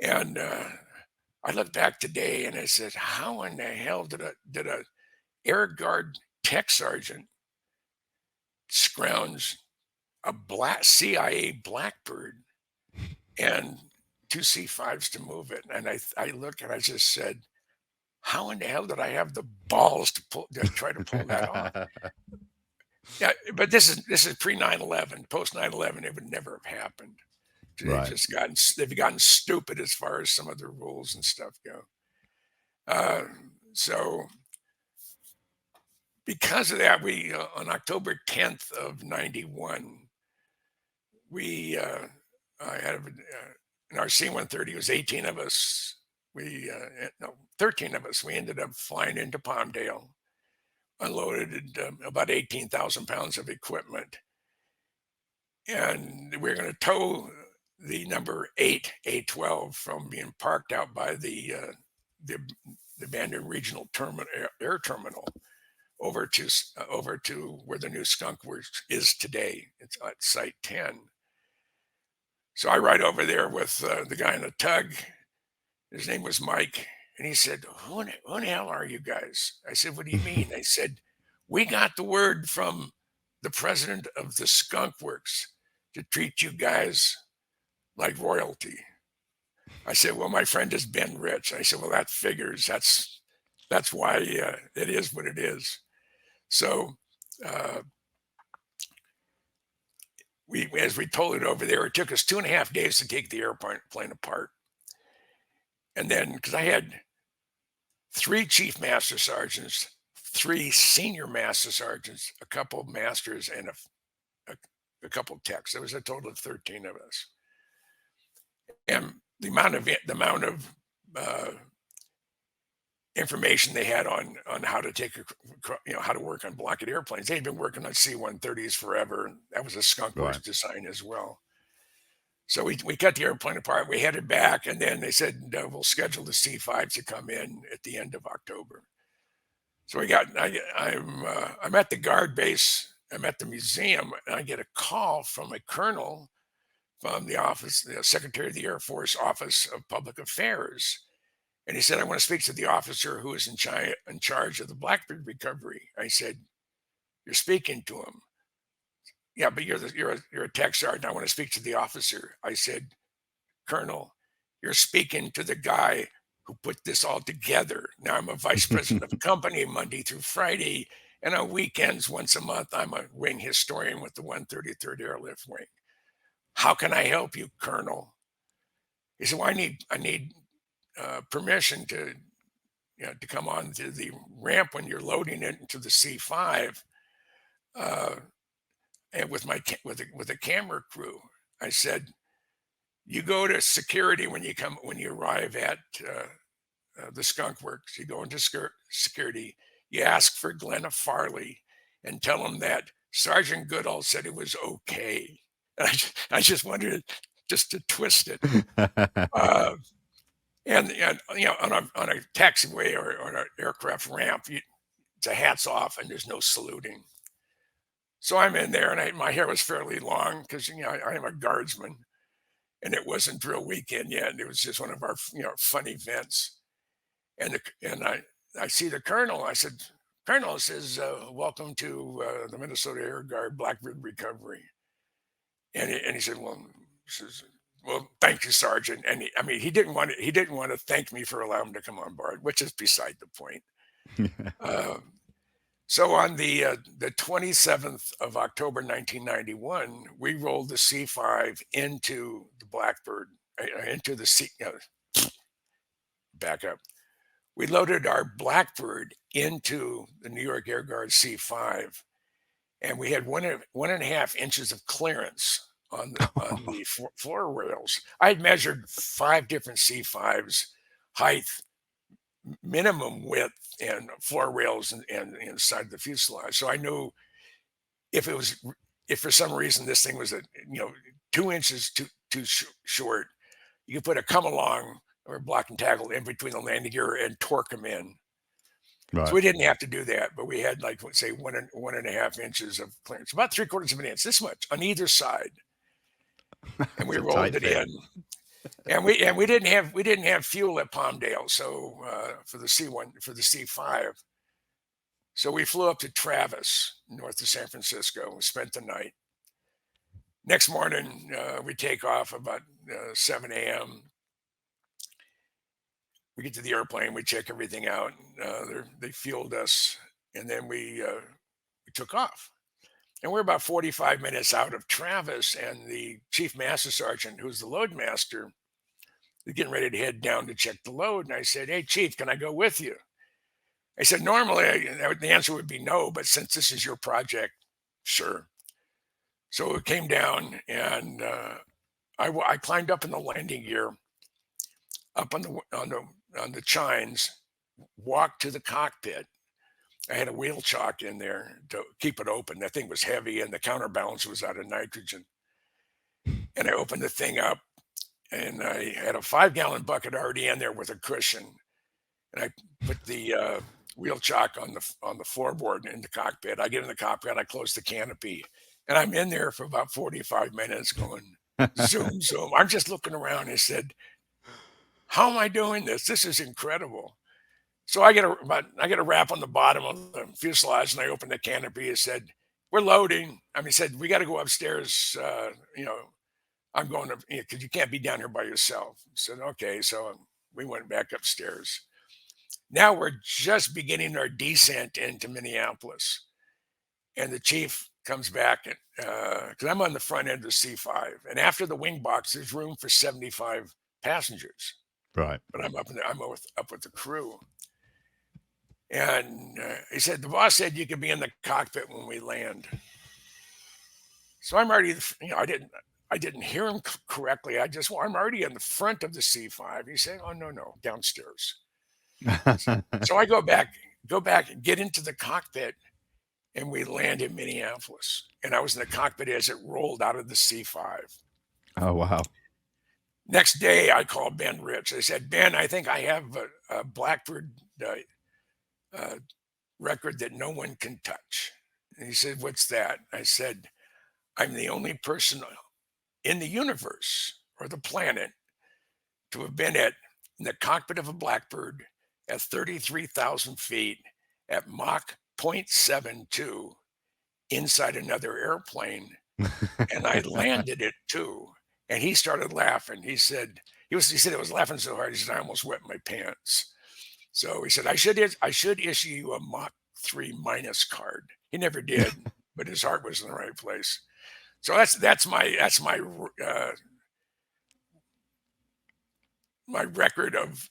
And I look back today and I said, how in the hell did a Air Guard tech sergeant scrounge a CIA Blackbird and two C-5s to move it? And I look and I just said, how in the hell did I have the balls to try to pull that off? Yeah, but this is pre 9/11. Post 9/11, it would never have happened. Right. They've gotten stupid as far as some of the rules and stuff go. So because of that, we on October 10th of 91, we I had in our C-130, it was 18 of us. 13 of us. We ended up flying into Palmdale, unloaded about 18,000 pounds of equipment, and we were going to tow the number 8 A-12 from being parked out by the abandoned regional air terminal over to where the new Skunk Works is today. It's at Site 10. So I ride over there with the guy in the tug. His name was Mike. And he said, who in the hell are you guys? I said, what do you mean? They said, we got the word from the president of the Skunk Works to treat you guys like royalty. I said, well, my friend is Ben Rich. I said, well, that figures. That's why it is what it is. So as we told it over there, it took us 2.5 days to take the airplane apart. And then, because I had 3 chief master sergeants, 3 senior master sergeants, a couple of masters, and a couple of techs. There was a total of 13 of us. And the amount of information they had on how to how to work on blockade airplanes. They'd been working on C-130s forever. That was a Skunk Works design as well. So we cut the airplane apart. We headed back, and then they said we'll schedule the C-5s to come in at the end of October. So I'm at the guard base. I'm at the museum, and I get a call from a colonel from the office, the Secretary of the Air Force Office of Public Affairs, and he said, I want to speak to the officer who is in charge of the Blackbird recovery. I said, you're speaking to him? Yeah, but you're a tech sergeant. I want to speak to the officer. I said, Colonel, you're speaking to the guy who put this all together. Now I'm a vice president of a company Monday through Friday, and on weekends, once a month, I'm a wing historian with the 133rd Airlift Wing. How can I help you, Colonel? He said, well, I need permission to come on to the ramp when you're loading it into the C-5. And with a camera crew. I said, you go to security when you arrive at the Skunk Works. You go into security, you ask for Glenna Farley and tell him that Sergeant Goodall said it was okay. And I just wanted just to twist it. And you know, on a taxiway or an aircraft ramp, it's a hats off and there's no saluting. So I'm in there, and my hair was fairly long because, you know, I am a guardsman, and it wasn't drill weekend yet. It was just one of our, you know, fun events. And I see the colonel. I said, Colonel, says, welcome to the Minnesota Air Guard Blackbird recovery. And he said, well, thank you, Sergeant. And he didn't want to thank me for allowing him to come on board, which is beside the point. So on the 27th of October, 1991, we rolled the C-5 into the Blackbird, into the back up. We loaded our Blackbird into the New York Air Guard C-5, and we had 1.5 inches of clearance on the floor rails. I had measured 5 different C-5s, height, minimum width, and floor rails and inside the fuselage. So I knew if for some reason this thing was 2 inches too short, you could put a come along or block and tackle in between the landing gear and torque them in. Right. So we didn't have to do that, but we had, like, let's say 1.5 inches of clearance, about 3/4 of an inch, this much on either side, and we rolled it in. And we didn't have fuel at Palmdale, so for the C-5, so we flew up to Travis, north of San Francisco. We spent the night. Next morning, we take off about 7 a.m. We get to the airplane, we check everything out. They fueled us, and then we took off. And we're about 45 minutes out of Travis, and the Chief Master Sergeant, who's the load master, is getting ready to head down to check the load. And I said, hey, Chief, can I go with you? I said, normally the answer would be no, but since this is your project, sure. So it came down, and I climbed up in the landing gear, up on the chines, walked to the cockpit. I had a wheel chock in there to keep it open. That thing was heavy, and the counterbalance was out of nitrogen. And I opened the thing up, and I had a 5-gallon bucket already in there with a cushion. And I put the wheel chock on the floorboard in the cockpit. I get in the cockpit, I close the canopy, and I'm in there for about 45 minutes going zoom, zoom. I'm just looking around. I said, how am I doing this? This is incredible. So I get a wrap on the bottom of the fuselage, and I open the canopy. It said, we're loading. He said, we got to go upstairs. I'm going to, because you can't be down here by yourself. I said, okay. So we went back upstairs. Now we're just beginning our descent into Minneapolis. And the chief comes back, because I'm on the front end of the C-5. And after the wing box, there's room for 75 passengers. Right. But I'm up with the crew. And he said, the boss said you could be in the cockpit when we land. So I'm already, I didn't hear him correctly. I'm already in the front of the C-5. He said, oh, no, downstairs. So I go back and get into the cockpit, and we land in Minneapolis. And I was in the cockpit as it rolled out of the C-5. Oh, wow. Next day, I called Ben Rich. I said, Ben, I think I have a Blackbird record that no one can touch. And he said, what's that? I said, I'm the only person in the universe or the planet to have been in the cockpit of a Blackbird at 33,000 feet at Mach 0.72 inside another airplane. And I landed it too. And he started laughing. He said it was laughing so hard. He said, I almost wet my pants. So he said, I should issue you a Mach 3 minus card. He never did, but his heart was in the right place. So that's my record of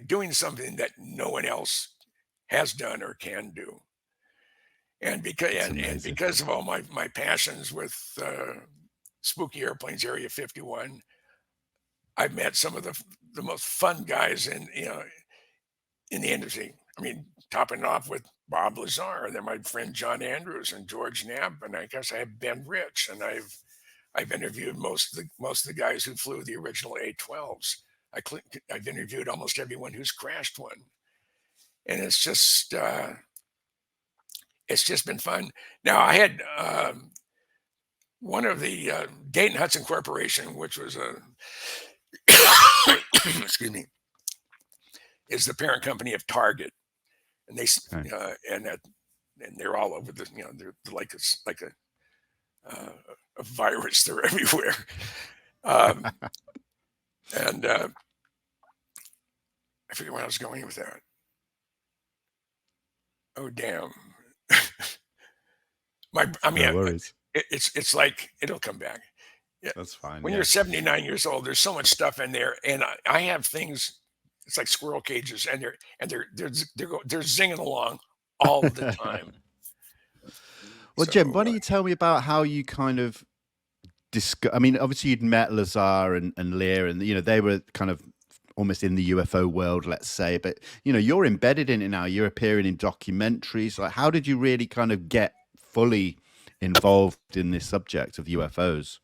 doing something that no one else has done or can do. And because of all my passions with spooky airplanes, Area 51, I've met some of the most fun guys in the industry. I mean, topping it off with Bob Lazar, and then my friend John Andrews and George Knapp, and I guess I have Ben Rich, and I've interviewed most of the guys who flew the original A-12s. I've interviewed almost everyone who's crashed one, and it's just been fun. Now I had one of the Dayton Hudson Corporation, which was a excuse me, is the parent company of Target, and they and they're all over the they're like a virus. They're everywhere, and I forget where I was going with that. Oh damn! No worries. It's like it'll come back. Yeah, That's fine. When you're 79 years old, there's so much stuff in there, and I have things. It's like squirrel cages, and they're zinging along all the time. Well, Jim, why don't you tell me about how you kind of I mean, obviously you'd met Lazar and Lear, and they were kind of almost in the UFO world, let's say, but you're embedded in it now. You're appearing in documentaries. Like, how did you really kind of get fully involved in this subject of UFOs?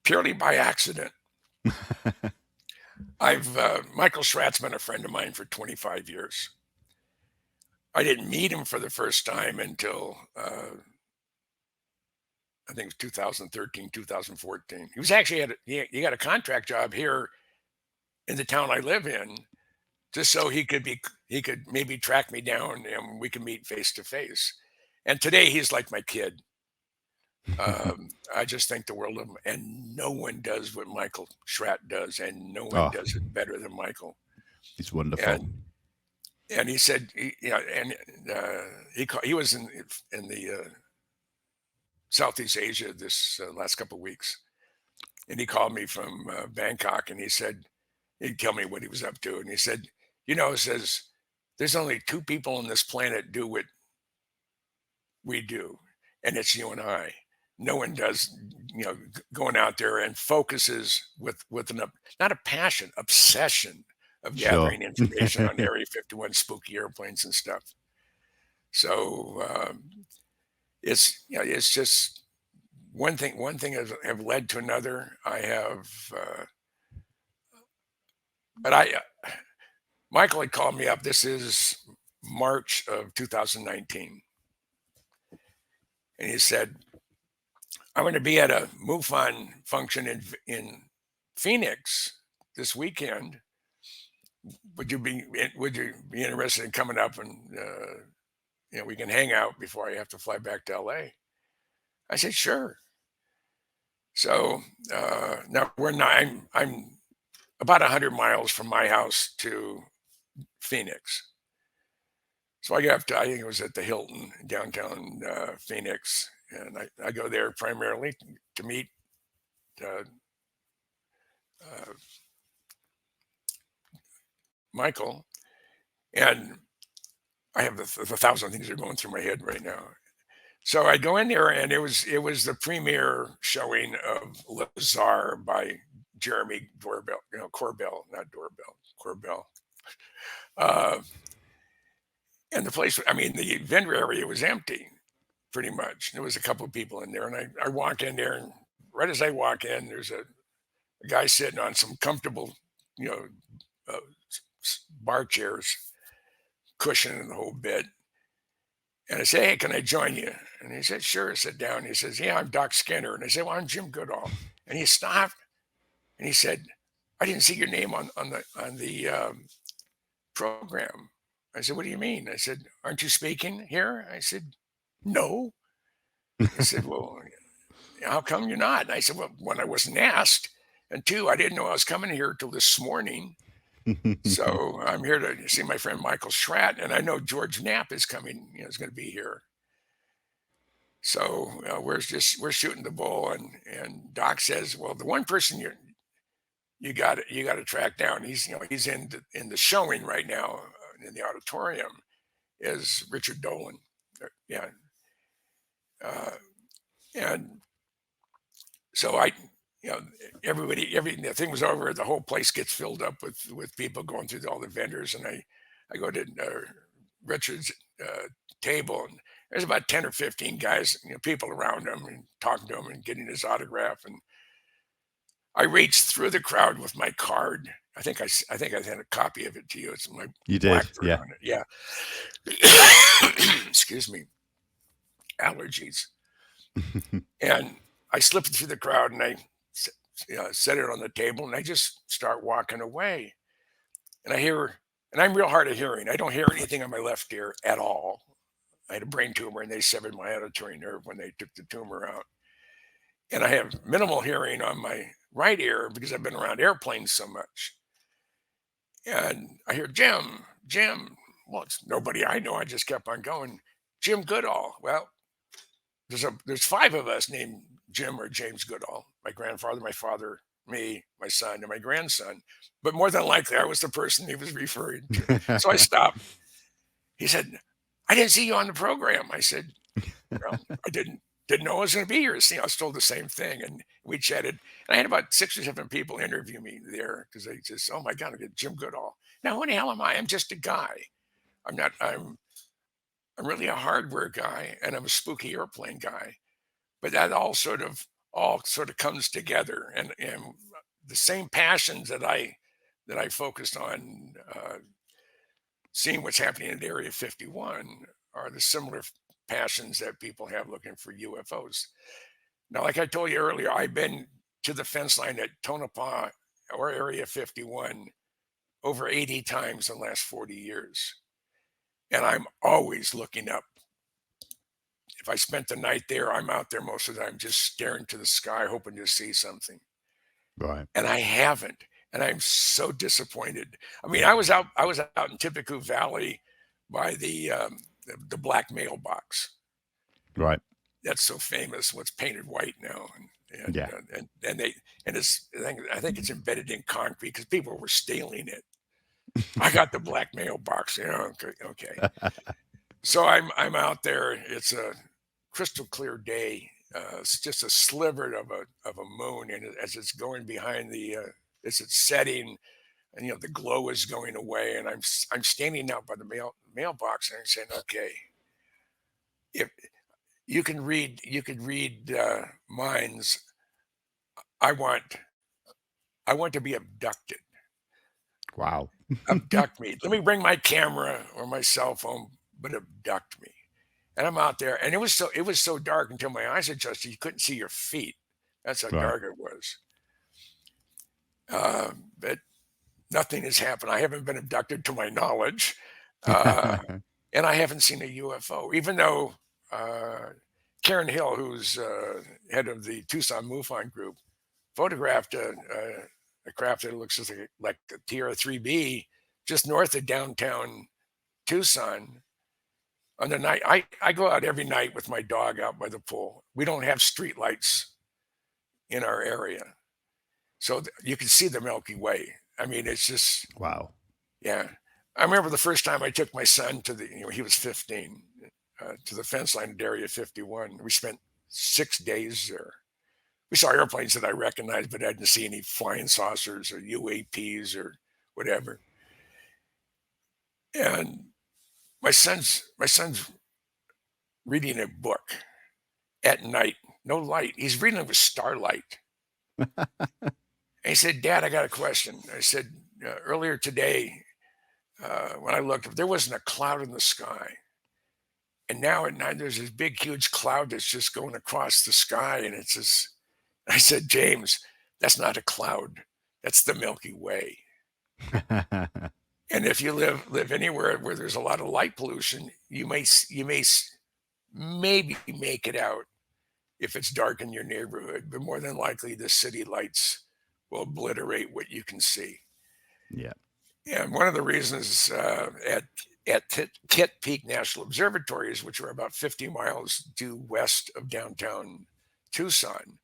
Purely by accident. Michael Schratt's been a friend of mine for 25 years. I didn't meet him for the first time until I think it was 2013, 2014. He was actually he got a contract job here in the town I live in, just so he could maybe track me down and we could meet face to face. And today he's like my kid. I just think the world of him, and no one does what Michael Schratt does, and no one does it better than Michael. He's wonderful. And he said, he was in the Southeast Asia this last couple of weeks, and he called me from Bangkok, and he said he'd tell me what he was up to, and he said, says there's only two people on this planet do what we do, and it's you and I. No one does, going out there and focuses with not a passion, obsession of gathering information on Area 51 spooky airplanes and stuff. So it's just one thing have led to another. I have, but Michael had called me up. This is March of 2019, and he said, I'm going to be at a MUFON function in Phoenix this weekend. Would you be interested in coming up and we can hang out before I have to fly back to LA? I said sure. So now I'm about 100 miles from my house to Phoenix. So I got up to, I think it was at the Hilton downtown Phoenix. And I go there primarily to meet Michael, and I have the 1,000 things that are going through my head right now. So I go in there, and it was the premiere showing of Lazar by Jeremy Corbell. And the place, the vendor area was empty. Pretty much. There was a couple of people in there, and I walk in there, and right as I walk in, there's a guy sitting on some comfortable, bar chairs, cushion and the whole bit. And I say, hey, can I join you? And he said, sure, sit down. He says, yeah, I'm Doc Skinner. And I said, well, I'm Jim Goodall. And he stopped, and he said, I didn't see your name on the program. I said, what do you mean? I said, aren't you speaking here? I said, no. I said, well, how come you're not? And I said, well, one, I wasn't asked, and two, I didn't know I was coming here till this morning. So I'm here to see my friend Michael Schratt, and I know George Knapp is coming, is going to be here. So we're shooting the bull, and Doc says, well, the one person you got to track down, he's in the showing right now in the auditorium, is Richard Dolan. Yeah. And so you know, the thing was over, the whole place gets filled up with people going through all the vendors, and I go to Richard's table, and there's about 10 or 15 guys, people around him, and talking to him and getting his autograph. And I reached through the crowd with my card. I think I sent a copy of it to you. It's my You did, Blackbird yeah. on it. Yeah. Excuse me. Allergies. And I slipped through the crowd, and I set it on the table, and I just start walking away. And I hear, and I'm real hard of hearing. I don't hear anything on my left ear at all. I had a brain tumor, and they severed my auditory nerve when they took the tumor out. And I have minimal hearing on my right ear because I've been around airplanes so much. And I hear, Jim. Well, it's nobody I know. I just kept on going. Jim Goodall. Well, there's 5 of us named Jim or James Goodall. My grandfather, my father, me, my son, and my grandson. But more than likely, I was the person he was referring to. So I stopped. He said, I didn't see you on the program. I said, well, I didn't know I was going to be here. I was told the same thing. And we chatted. And I had about 6 or 7 people interview me there because they just, oh my God, I get Jim Goodall. Now, who the hell am I? I'm just a guy. I'm really a hardware guy, and I'm a spooky airplane guy. But that all sort of comes together. And the same passions that I focused on, seeing what's happening in Area 51 are the similar passions that people have looking for UFOs. Now, like I told you earlier, I've been to the fence line at Tonopah or Area 51 over 80 times in the last 40 years. And I'm always looking up. If I spent the night there, I'm out there most of the time just staring to the sky, hoping to see something. Right. And I haven't. And I'm so disappointed. I mean, I was out in Tippecanoe Valley by the black mailbox. Right. That's so famous. What's painted white now. And Yeah. I think it's embedded in concrete because people were stealing it. I got the black mailbox, okay. So I'm out there. It's a crystal clear day. It's just a sliver of a moon, and as it's going behind as it's setting, and the glow is going away, and I'm standing out by the mailbox, and I'm saying, okay, if you could read minds, I want to be abducted. Wow. Abduct me. Let me bring my camera or my cell phone, but abduct me. And I'm out there, and it was so dark until my eyes adjusted. You couldn't see your feet. That's how dark it was. But nothing has happened. I haven't been abducted to my knowledge, and I haven't seen a UFO. Even though Karen Hill, who's head of the Tucson MUFON group, photographed a craft that looks like a TR-3B just north of downtown Tucson. On the night, I go out every night with my dog out by the pool. We don't have street lights in our area, so you can see the Milky Way. I mean, it's just wow. Yeah, I remember the first time I took my son to he was 15, to the fence line at Area 51. We spent 6 days there. We saw airplanes that I recognized, but I didn't see any flying saucers or UAPs or whatever. And my son's reading a book at night, no light. He's reading it with starlight. And he said, Dad, I got a question. I said, earlier today, when I looked up, there wasn't a cloud in the sky. And now at night, there's this big, huge cloud that's just going across the sky. And it's this. I said, James, that's not a cloud. That's the Milky Way. And if you live anywhere where there's a lot of light pollution, you may maybe make it out if it's dark in your neighborhood, but more than likely the city lights will obliterate what you can see. Yeah. And one of the reasons at Kit Peak National Observatories, which are about 50 miles due west of downtown Tucson,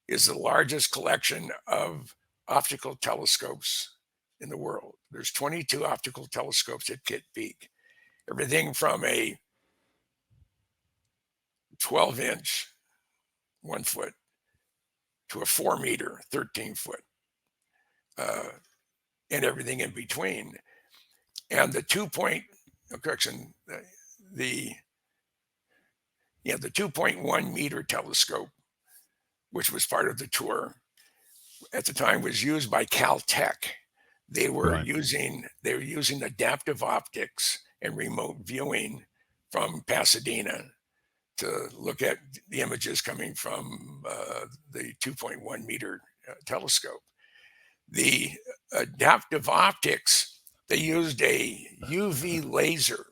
is the largest collection of optical telescopes in the world. There's 22 optical telescopes at Kit Peak. Everything from a 12-inch, 1 foot, to a 4 meter, 13 foot, and everything in between. And the 2.1 meter telescope, which was part of the tour at the time, was used by Caltech. They were using adaptive optics and remote viewing from Pasadena to look at the images coming from the 2.1 meter telescope. The adaptive optics, they used a UV laser.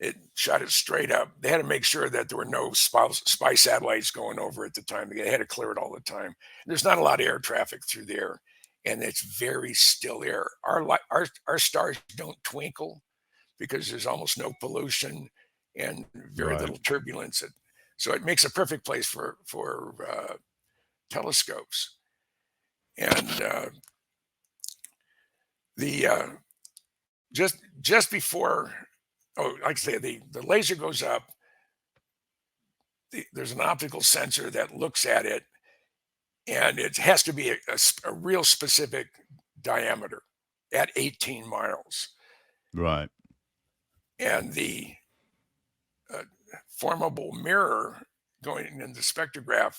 It shot it straight up. They had to make sure that there were no spy satellites going over at the time. They had to clear it all the time. There's not a lot of air traffic through there, and it's very still air. Our stars don't twinkle because there's almost no pollution and very little turbulence. So it makes a perfect place for telescopes. And just before, like I say, the laser goes up, there's an optical sensor that looks at it, and it has to be a real specific diameter at 18 miles. Right. And the formable mirror going in the spectrograph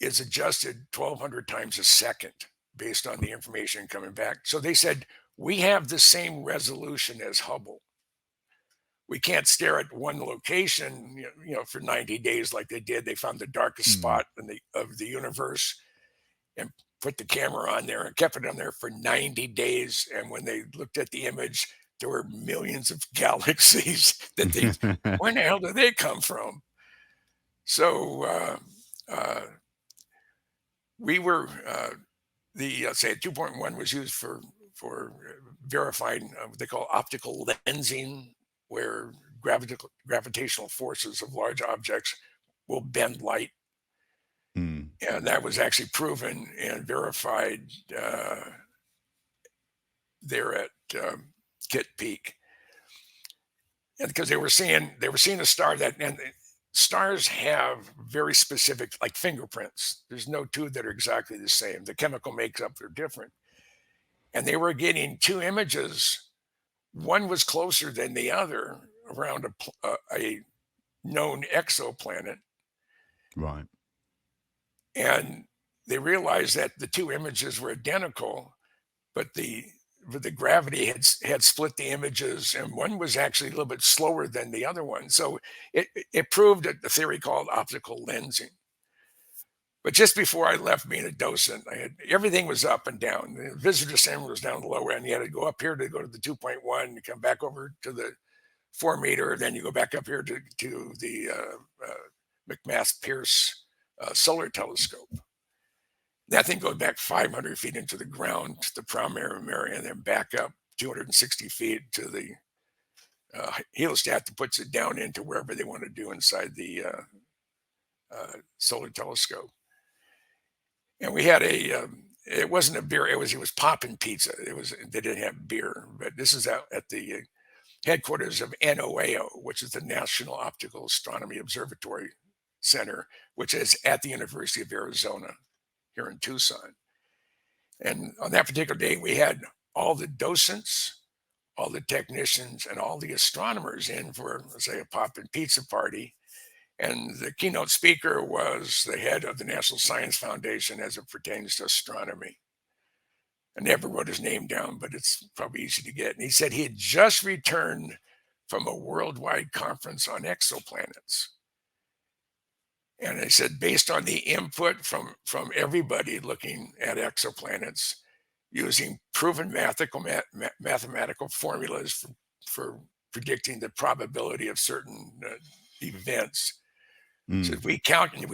is adjusted 1,200 times a second based on the information coming back. So they said, we have the same resolution as Hubble. We can't stare at one location, for 90 days like they did. They found the darkest spot of the universe and put the camera on there and kept it on there for 90 days. And when they looked at the image, there were millions of galaxies that where the hell did they come from? So we were, say 2.1 was used for verifying what they call optical lensing, where gravitational forces of large objects will bend light. And that was actually proven and verified there at Kitt Peak. And because they were seeing a star and stars have very specific, like fingerprints. There's no two that are exactly the same. The chemical makeup are different. And they were getting two images. One was closer than the other around a known exoplanet. Right. And they realized that the two images were identical, but the gravity had split the images, and one was actually a little bit slower than the other one. So it proved the theory called optical lensing. But just before I left being a docent, everything was up and down. The visitor center was down the lower end. You had to go up here to go to the 2.1, you come back over to the 4 meter, then you go back up here to the McMath Pierce solar telescope. That thing goes back 500 feet into the ground to the primary area, and then back up 260 feet to the heliostat that puts it down into wherever they want to do inside the solar telescope. And we had it wasn't a beer, it was poppin' pizza. They didn't have beer, but this is out at the headquarters of NOAO, which is the National Optical Astronomy Observatory Center, which is at the University of Arizona here in Tucson. And on that particular day, we had all the docents, all the technicians, and all the astronomers in for, let's say, a poppin' pizza party. And the keynote speaker was the head of the National Science Foundation as it pertains to astronomy. I never wrote his name down, but it's probably easy to get. And he said he had just returned from a worldwide conference on exoplanets. And he said, based on the input from everybody looking at exoplanets, using proven mathematical formulas for predicting the probability of certain events, so if we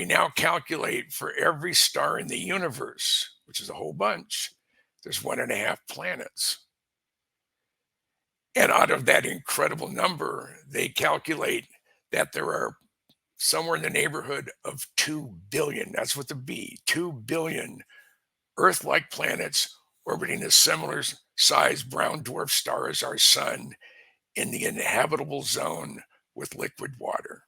now calculate for every star in the universe, which is a whole bunch, there's 1.5 planets. And out of that incredible number, they calculate that there are somewhere in the neighborhood of 2 billion, that's with the B, 2 billion Earth-like planets orbiting a similar size brown dwarf star as our sun in the inhabitable zone with liquid water.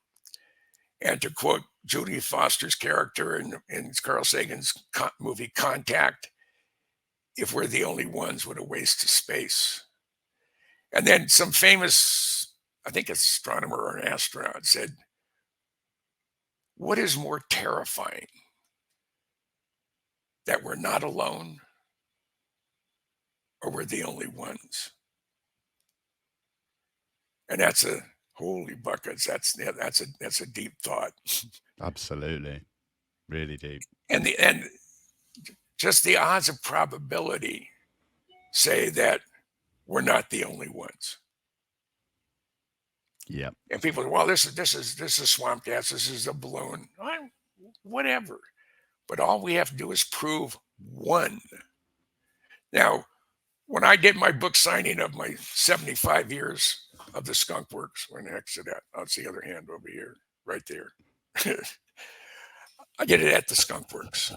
And to quote Jodie Foster's character in Carl Sagan's movie Contact, if we're the only ones, what a waste of space. And then some famous, I think astronomer or an astronaut said, what is more terrifying? That we're not alone, or we're the only ones? And that's a holy buckets. That's a deep thought. Absolutely, really deep. And just the odds of probability say that we're not the only ones. Yeah. And people say, well, this is swamp gas. This is a balloon. Whatever. But all we have to do is prove one. Now, when I did my book signing of my 75 years of the Skunk Works, where next to that, that's the other hand over here, right there. I did it at the Skunk Works.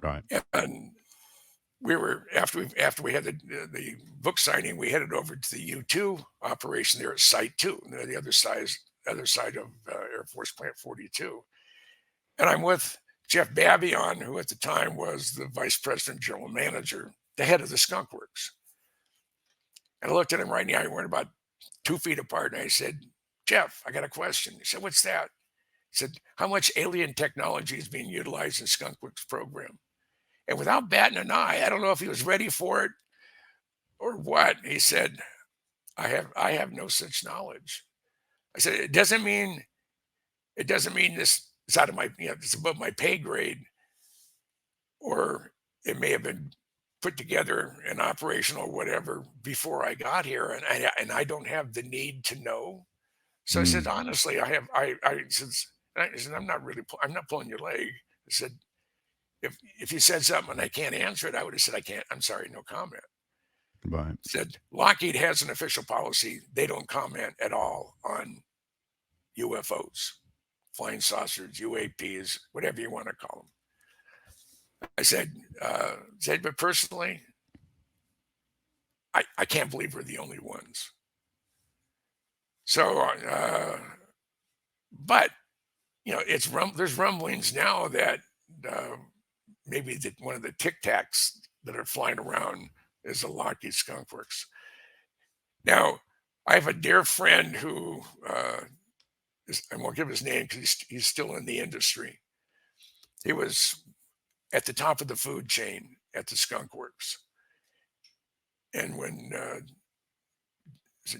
Right. And we were, after we had the book signing, we headed over to the U-2 operation there at Site 2, the other side of Air Force Plant 42. And I'm with Jeff Babion, who at the time was the vice president general manager, the head of the Skunk Works. And I looked at him right in the eye. We weren't about 2 feet apart. And I said, Jeff, I got a question. He said, what's that? He said, how much alien technology is being utilized in Skunk Works program? And without batting an eye, I don't know if he was ready for it or what. He said, I have no such knowledge. I said, it doesn't mean this is out of my, it's above my pay grade, or it may have been put together and operational or whatever before I got here, and I don't have the need to know. So I said, honestly, I said, I'm not pulling your leg. I said, if you said something and I can't answer it, I would have said, I'm sorry, no comment. Right. Said Lockheed has an official policy. They don't comment at all on UFOs, flying saucers, UAPs, whatever you want to call them. I said, but personally, I can't believe we're the only ones. So, but there's rumblings now that maybe one of the Tic Tacs that are flying around is the Lockheed Skunk Works. Now, I have a dear friend who I won't give his name because he's still in the industry. He was at the top of the food chain at the Skunk Works. And when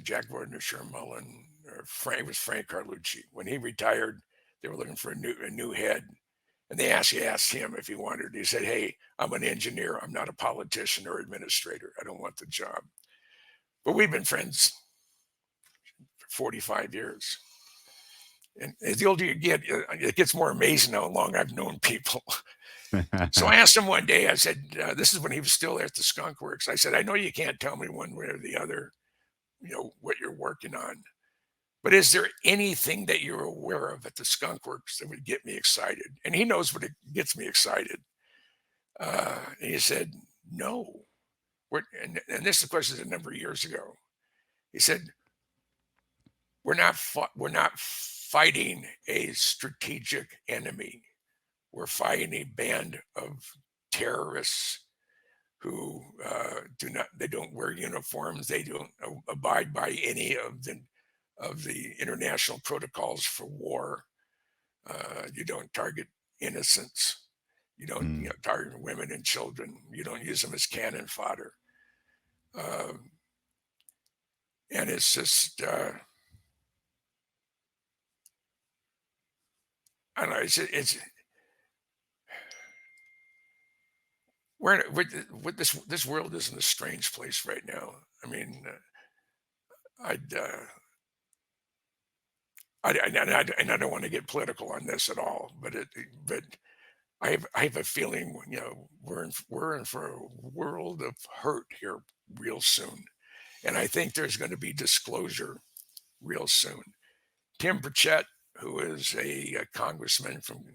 Jack Gordon, Sherman Mullen, or Frank Carlucci, when he retired, they were looking for a new head. And they asked him if he wanted. He said, hey, I'm an engineer. I'm not a politician or administrator. I don't want the job. But we've been friends for 45 years. And as the older you get, it gets more amazing how long I've known people. So I asked him one day, I said, this is when he was still at the Skunk Works. I said, I know you can't tell me one way or the other, what you're working on. But is there anything that you're aware of at the Skunk Works that would get me excited? And he knows what gets me excited. And he said, no. And this, of course, is a number of years ago. He said, we're not fighting a strategic enemy. We're fighting a band of terrorists who they don't wear uniforms. They don't abide by any of the international protocols for war. You don't target innocents. You don't target women and children. You don't use them as cannon fodder. And it's just, I don't know. This world is in a strange place right now. I mean, I don't want to get political on this at all, but I have a feeling, we're in for a world of hurt here real soon, and I think there's going to be disclosure real soon. Tim Burchett, who is a congressman from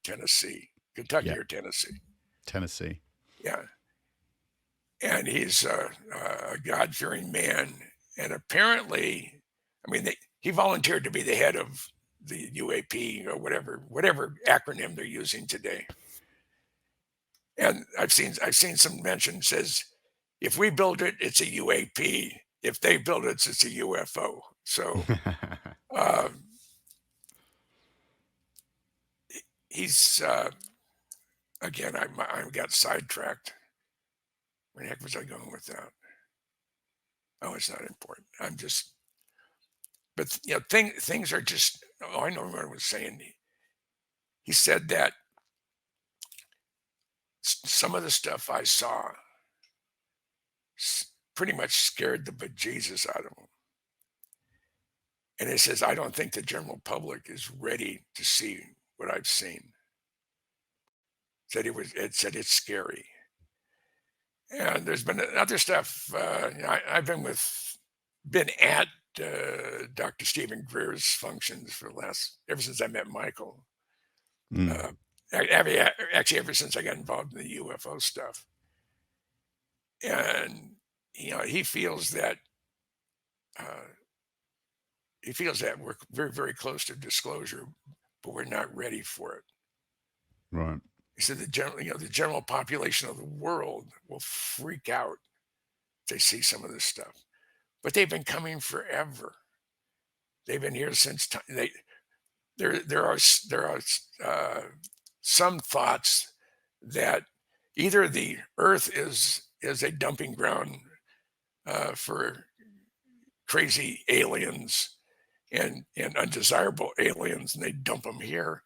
Tennessee, Kentucky or Tennessee. Tennessee. Yeah, and he's a God-fearing man, and apparently, he volunteered to be the head of the UAP or whatever acronym they're using today. And I've seen some mention says, if we build it, it's a UAP. If they build it, it's a UFO. So he's again, I got sidetracked. Where the heck was I going with that? Oh, it's not important. But things are just. Oh, I know what I was saying. He said that some of the stuff I saw pretty much scared the bejesus out of him. And it says, I don't think the general public is ready to see what I've seen. It said it's scary. And there's been other stuff. I've been at Dr. Stephen Greer's functions ever since I met Michael. Actually, ever since I got involved in the UFO stuff. And he feels that we're very, very close to disclosure, but we're not ready for it. Right. He said the general population of the world will freak out if they see some of this stuff. But they've been coming forever. They've been here since time. There are some thoughts that either the Earth is a dumping ground for crazy aliens and undesirable aliens, and they dump them here,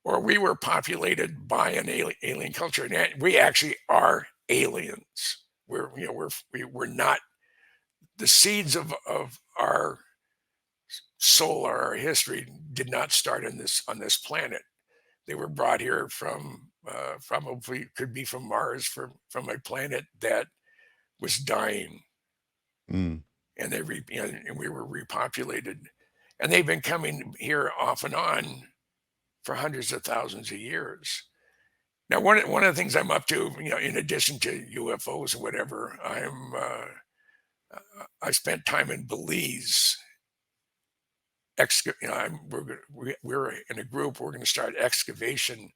or we were populated by an alien culture, and we actually are aliens. We're not the seeds of our soul or our history did not start on this planet. They were brought here from probably could be from Mars, from a planet that was dying, and we were repopulated, and they've been coming here off and on for hundreds of thousands of years. Now, one of the things I'm up to, in addition to UFOs or whatever, I spent time in Belize. We're in a group. We're going to start excavation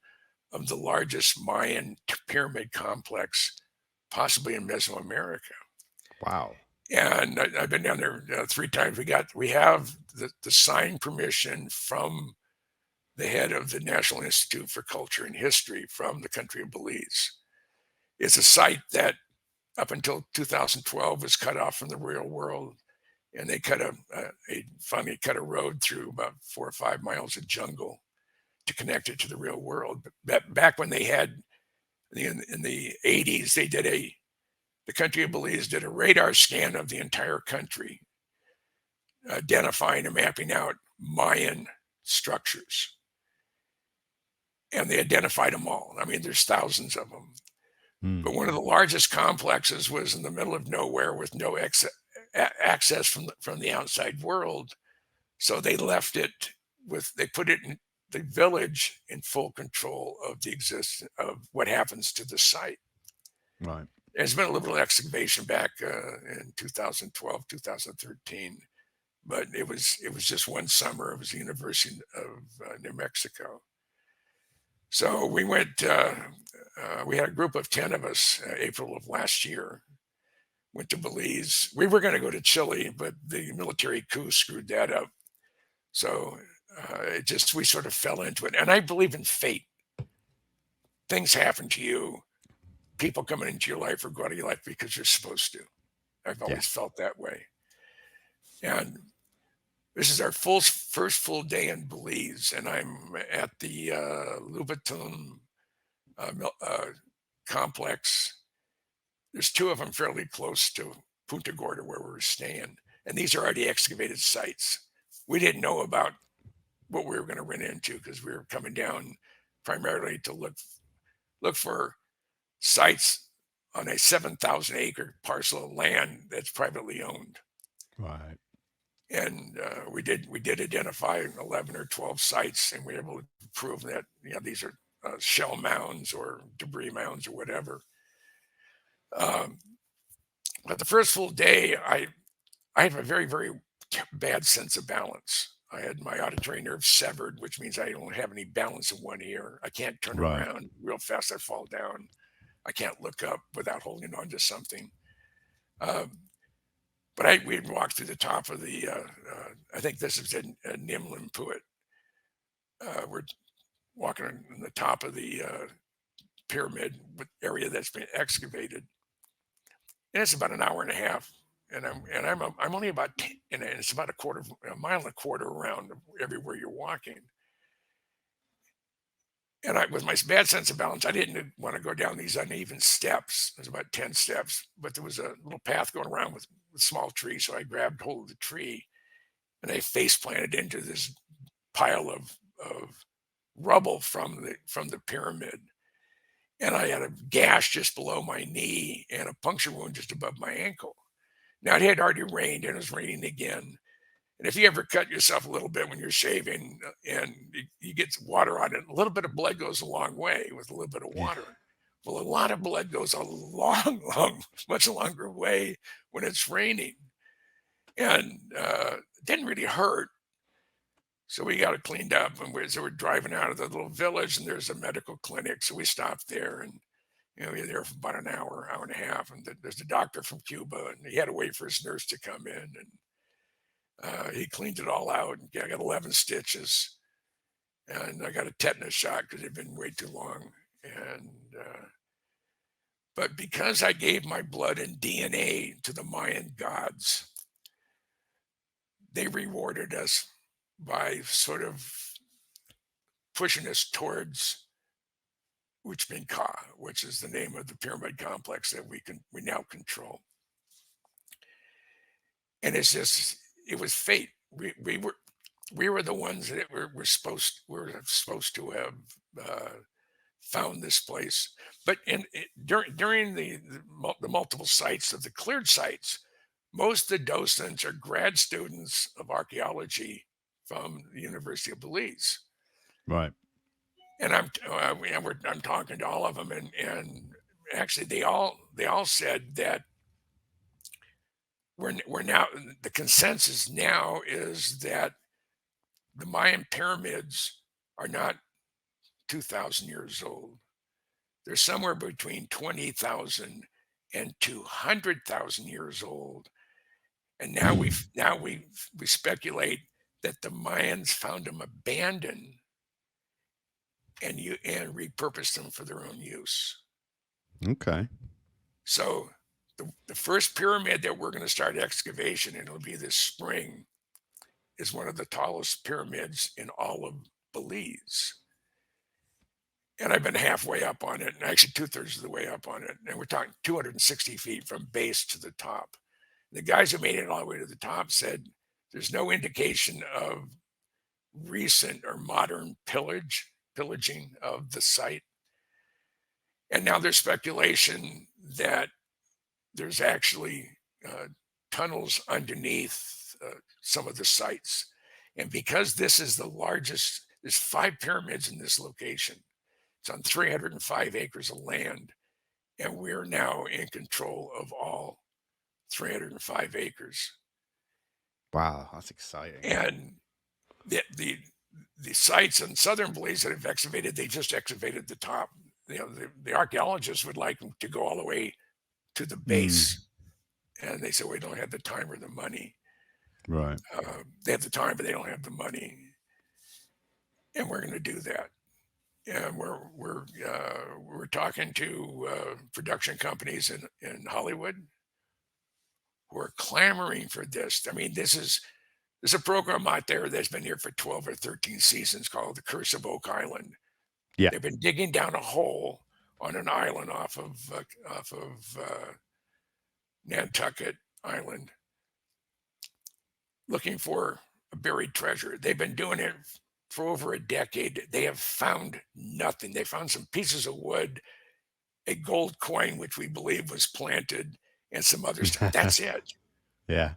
of the largest Mayan pyramid complex, possibly in Mesoamerica. Wow! And I've been down there 3 times. We have the signed permission from the head of the National Institute for Culture and History from the country of Belize. It's a site that up until 2012 was cut off from the real world, and they finally cut a road through about 4 or 5 miles of jungle to connect it to the real world. But back when they had in the 80s, the country of Belize did a radar scan of the entire country, identifying and mapping out Mayan structures. And they identified them all. I mean, there's thousands of them. But one of the largest complexes was in the middle of nowhere with no access from the outside world. So they left it they put it in the village in full control of the existence of what happens to the site. Right. There's been a little excavation back in 2012, 2013, but it was just one summer. It was the University of New Mexico. So we went, we had a group of 10 of us, April of last year, went to Belize. We were going to go to Chile, but the military coup screwed that up. So we sort of fell into it. And I believe in fate. Things happen to you. People coming into your life or go out of your life because you're supposed to. I've always felt that way. And this is our first full day in Belize, and I'm at the Louboutin complex. There's 2 of them fairly close to Punta Gorda where we were staying, and these are already excavated sites. We didn't know about what we were going to run into because we were coming down primarily to look for sites on a 7,000 acre parcel of land that's privately owned. Right. And we did identify 11 or 12 sites, and we were able to prove that these are shell mounds or debris mounds or whatever. But the first full day, I have a very, very bad sense of balance. I had my auditory nerve severed, which means I don't have any balance in one ear. I can't turn Right. around real fast. I fall down. I can't look up without holding on to something. But we'd walked through the top of the, I think this is in Nimlimpuit. We're walking on the top of the pyramid area that's been excavated. And it's about an hour and a half. And I'm only about 10, and it's about a mile and a quarter around everywhere you're walking. And with my bad sense of balance, I didn't want to go down these uneven steps. There's about 10 steps, but there was a little path going around with small trees. So I grabbed hold of the tree and I face planted into this pile of rubble from the pyramid. And I had a gash just below my knee and a puncture wound just above my ankle. Now it had already rained and it was raining again. And if you ever cut yourself a little bit when you're shaving and you get water on it, a little bit of blood goes a long way with a little bit of water. Well, a lot of blood goes a much longer way when it's raining. And it didn't really hurt. So we got it cleaned up, and we're driving out of the little village, and there's a medical clinic. So we stopped there, and we were there for about an hour and a half. And there's a doctor from Cuba, and he had to wait for his nurse to come in, and he cleaned it all out. And I got 11 stitches, and I got a tetanus shot because it'd been way too long. And but because I gave my blood and DNA to the Mayan gods, they rewarded us by sort of pushing us towards Uchminka, which is the name of the pyramid complex that we now control. And it was fate. We were the ones that were supposed to have found this place. But during the multiple sites of the cleared sites, most of the docents are grad students of archaeology from the University of Belize. Right. And I'm talking to all of them, and actually they all said that we're now, the consensus now is that the Mayan pyramids are not 2,000 years old. They're somewhere between 20,000 and 200,000 years old. And now we speculate that the Mayans found them abandoned and repurposed them for their own use. Okay. So the first pyramid that we're going to start excavation, and it'll be this spring, is one of the tallest pyramids in all of Belize. And I've been halfway up on it, and actually 2/3 of the way up on it. And we're talking 260 feet from base to the top. The guys who made it all the way to the top said there's no indication of recent or modern pillaging of the site. And now there's speculation that there's actually tunnels underneath some of the sites. And because this is the largest, there's 5 pyramids in this location. It's on 305 acres of land. And we're now in control of all 305 acres. Wow, that's exciting. And the sites in southern Belize that have excavated, they just excavated the top. The archaeologists would like them to go all the way to the base. And they said, we don't have the time or the money. Right. They have the time, but they don't have the money. And we're going to do that. And we're talking to production companies in Hollywood who are clamoring for this. I mean, there's a program out there that's been here for 12 or 13 seasons called The Curse of Oak Island. Yeah. They've been digging down a hole on an island off of Nantucket Island, looking for a buried treasure. They've been doing it for over a decade. They have found nothing. They found some pieces of wood, a gold coin, which we believe was planted, and some other stuff. That's it. Yeah.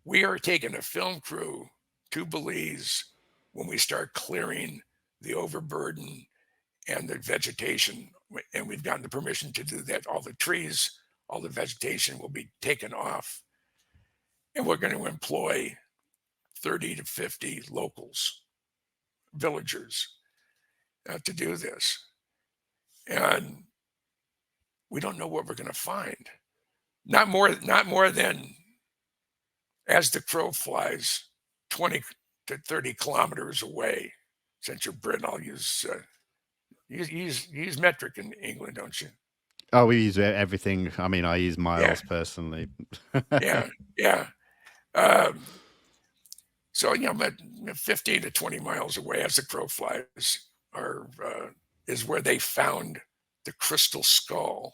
We are taking a film crew to Belize when we start clearing the overburden and the vegetation. And we've gotten the permission to do that. All the trees, all the vegetation will be taken off. And we're going to employ 30 to 50 locals, villagers, to do this. And we don't know what we're going to find. Not more than, as the crow flies, 20 to 30 kilometers away. Since you're Britain, I'll use metric in England, don't you? Oh, we use everything. I mean, I use miles personally. Yeah. So, about 15 to 20 miles away, as the crow flies, is where they found the crystal skull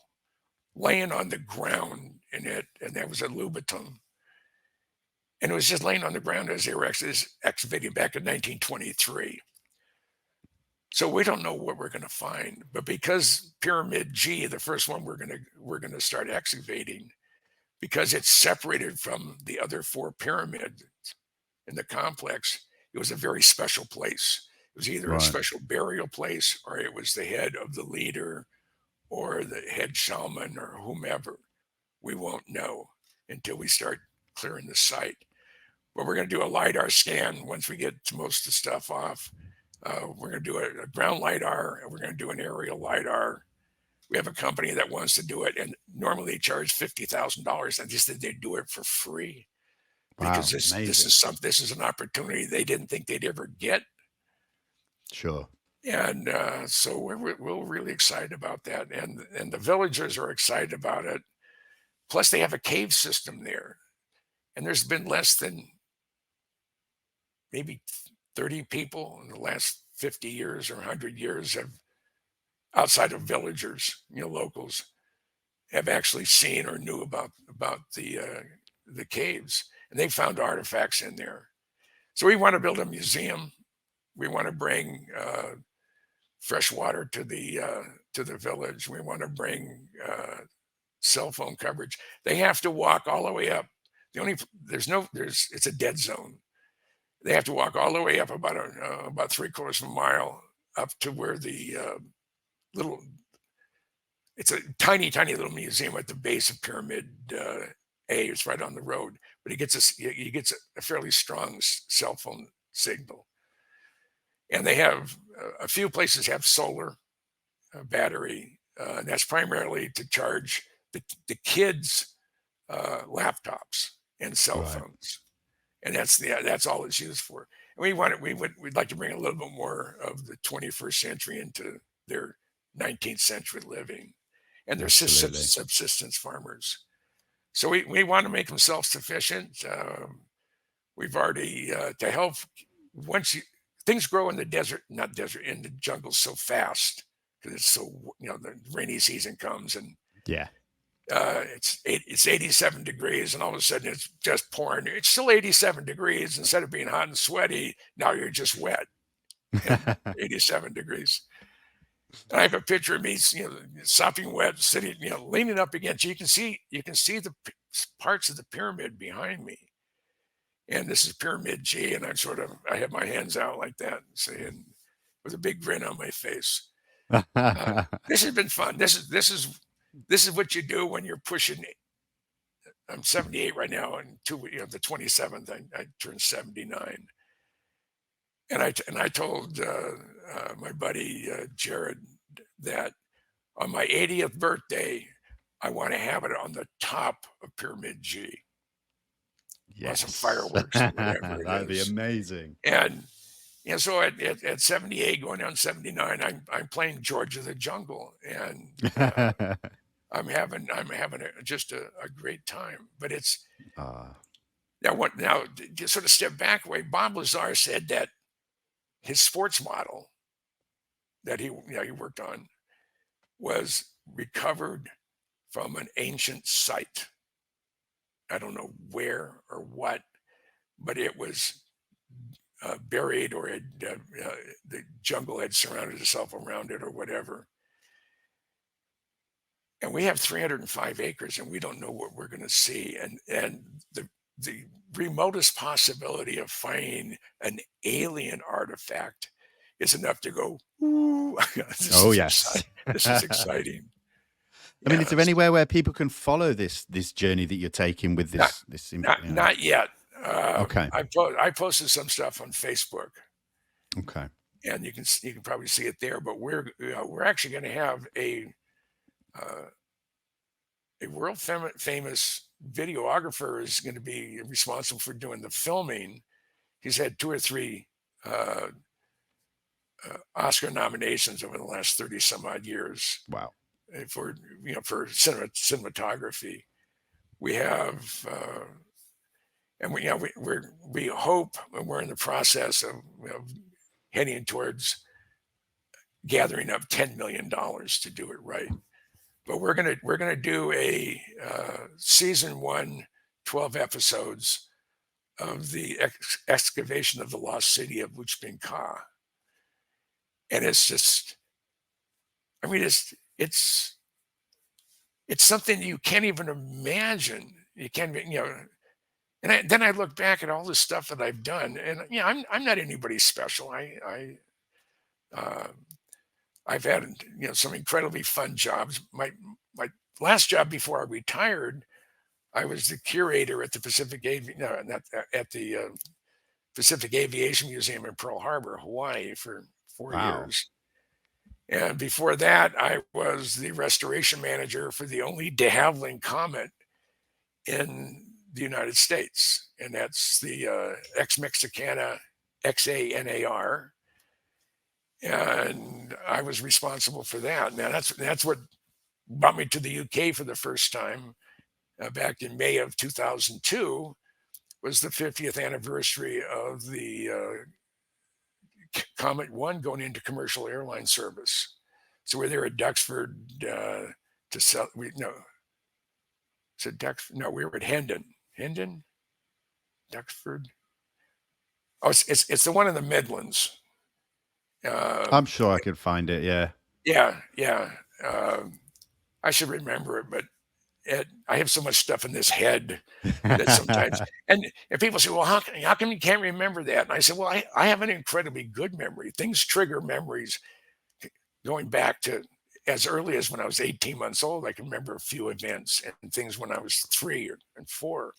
laying on the ground in it, and that was at Louboutin. And it was just laying on the ground as they were excavating back in 1923. So we don't know what we're going to find, but because Pyramid G, the first one we're going to start excavating, because it's separated from the other 4 pyramids in the complex, it was a very special place. It was either a special burial place, or it was the head of the leader or the head shaman or whomever. We won't know until we start clearing the site. But we're going to do a LiDAR scan once we get most of the stuff off. We're going to do a ground LiDAR, and we're going to do an aerial LiDAR. We have a company that wants to do it, and normally they charge $50,000, and just that they do it for free. Because this is an opportunity they didn't think they'd ever get. Sure. And so we're really excited about that, and the villagers are excited about it. Plus, they have a cave system there, and there's been less than maybe 30 people in the last 50 years or 100 years outside of villagers, locals, have actually seen or knew about the caves, and they found artifacts in there. So we want to build a museum. We want to bring fresh water to the village. We want to bring cell phone coverage. They have to walk all the way up. It's a dead zone. They have to walk all the way up about 3/4 of a mile up to where the it's a tiny little museum at the base of Pyramid A. It's right on the road, but he gets a fairly strong cell phone signal. And they have a few places have solar battery, and that's primarily to charge the kids' laptops and cell phones, and that's all it's used for. And we'd like to bring a little bit more of the 21st century into their 19th century living, and their subsistence farmers. So we want to make them self-sufficient. We've already to help things grow in the desert, in the jungle so fast, because it's so, the rainy season comes, and it's 87 degrees, and all of a sudden it's just pouring. It's still 87 degrees. Instead of being hot and sweaty, now you're just wet. 87 degrees. And I have a picture of me, sopping wet, sitting, leaning up against. You can see the parts of the pyramid behind me. And this is Pyramid G, and I have my hands out like that, saying, with a big grin on my face. This has been fun. This is what you do when you're pushing. I'm 78 right now, and the 27th, I turned 79. And I told my buddy Jared that on my 80th birthday, I want to have it on the top of Pyramid G. Yes. Some fireworks or whatever it That'd is. be amazing. And so at 78, going on 79, I'm playing George of the Jungle, and I'm having just a great time. But it's now to sort of step back away. Bob Lazar said that his sports model that he worked on was recovered from an ancient site. I don't know where or what, but it was buried, or the jungle had surrounded itself around it, or whatever. And we have 305 acres, and we don't know what we're going to see. And the remotest possibility of finding an alien artifact is enough to go, ooh. This is exciting. I mean, is there anywhere where people can follow this journey that you're taking with this? Not yet. Okay. I posted some stuff on Facebook, Okay. and you can probably see it there. But we're actually going to have a world famous videographer is going to be responsible for doing the filming. He's had 2 or 3 Oscar nominations over the last 30 some odd years. Wow. For cinematography. We have and we hope, and we're in the process of heading towards gathering up $10 million to do it right. But we're gonna do a season 1, 12 episodes of the excavation of the lost city of Uchbin-Ka. And it's just, I mean, it's something you can't even imagine. You can't, and then I look back at all the stuff that I've done, and I'm not anybody special. I've had some incredibly fun jobs. My last job before I retired, I was the curator at the Pacific Aviation Museum in Pearl Harbor, Hawaii, for 4 years. And before that, I was the restoration manager for the only de Havilland comet in the United States, and that's the X Mexicana XANAR. And I was responsible for that. Now that's what brought me to the UK for the first time back in May of 2002. Was the 50th anniversary of the Comet 1 going into commercial airline service. So we're there at Duxford to sell. We were at Hendon, Duxford. Oh, it's the one in the Midlands. I'm sure I could find it. Yeah. Yeah. I should remember it, but I have so much stuff in this head that sometimes, and people say, well, how come you can't remember that? And I said, well, I have an incredibly good memory. Things trigger memories going back to as early as when I was 18 months old. I can remember a few events and things when I was 3 and 4.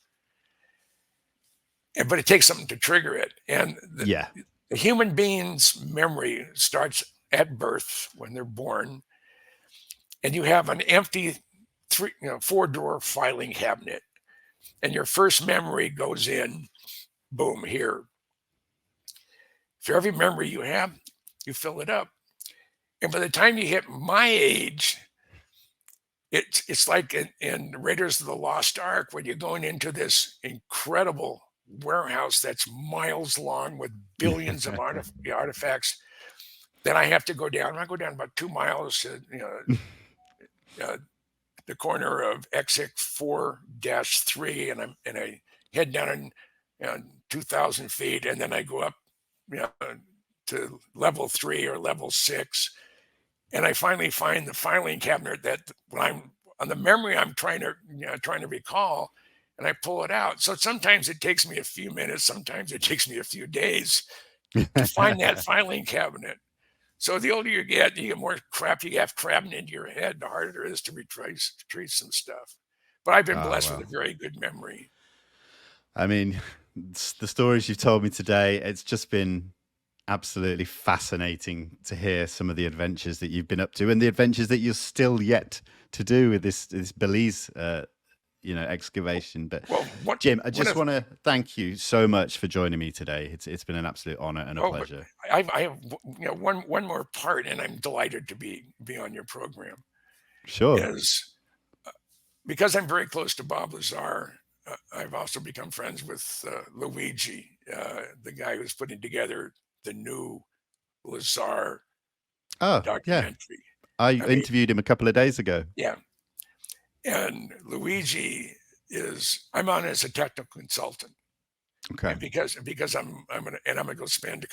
But it takes something to trigger it. And the human being's memory starts at birth when they're born, and you have an empty 4-drawer filing cabinet, and your first memory goes in, boom, here. For every memory you have, you fill it up. And by the time you hit my age, it's like in Raiders of the Lost Ark, when you're going into this incredible warehouse that's miles long with billions of artifacts. Then I have to go down. I go down about 2 miles to the corner of exit 4-3, and I head down 2,000 feet, and then I go up to level 3 or level 6, and I finally find the filing cabinet that when I'm on the memory I'm trying to recall, and I pull it out. So sometimes it takes me a few minutes, sometimes it takes me a few days to find that filing cabinet. So the older you get more crap you have crabbing into your head, the harder it is to retrace some stuff. But I've been blessed with a very good memory. I mean, the stories you've told me today, it's just been absolutely fascinating to hear some of the adventures that you've been up to and the adventures that you're still yet to do with this Belize excavation. But Jim, I just want to thank you so much for joining me today. It's been an absolute honor and a pleasure. I have one more part, and I'm delighted to be on your program. Sure. Is because I'm very close to Bob Lazar. I've also become friends with Luigi, the guy who's putting together the new Lazar documentary. I interviewed him a couple of days ago. Yeah. And Luigi I'm on as a technical consultant. Okay. And because I'm gonna go spend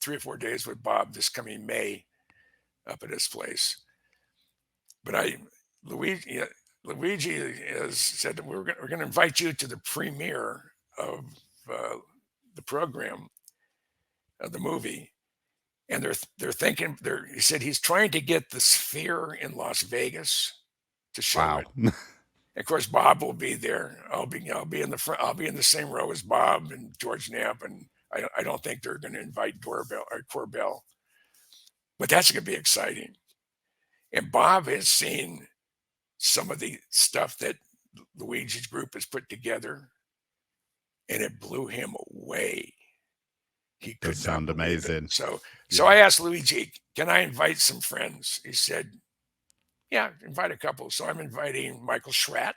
3 or 4 days with Bob this coming May up at his place. But Luigi has said that we're going to invite you to the premiere of the program, of the movie, and they're thinking he said he's trying to get the Sphere in Las Vegas to show it. Of course, Bob will be there. I'll be in the front. I'll be in the same row as Bob and George Knapp, and I don't think they're going to invite Corbell, but that's going to be exciting. And Bob has seen some of the stuff that Luigi's group has put together, and it blew him away. He could sound not believe amazing. It. So I asked Luigi, "Can I invite some friends?" He said, "Yeah, invite a couple." So I'm inviting Michael Schratt,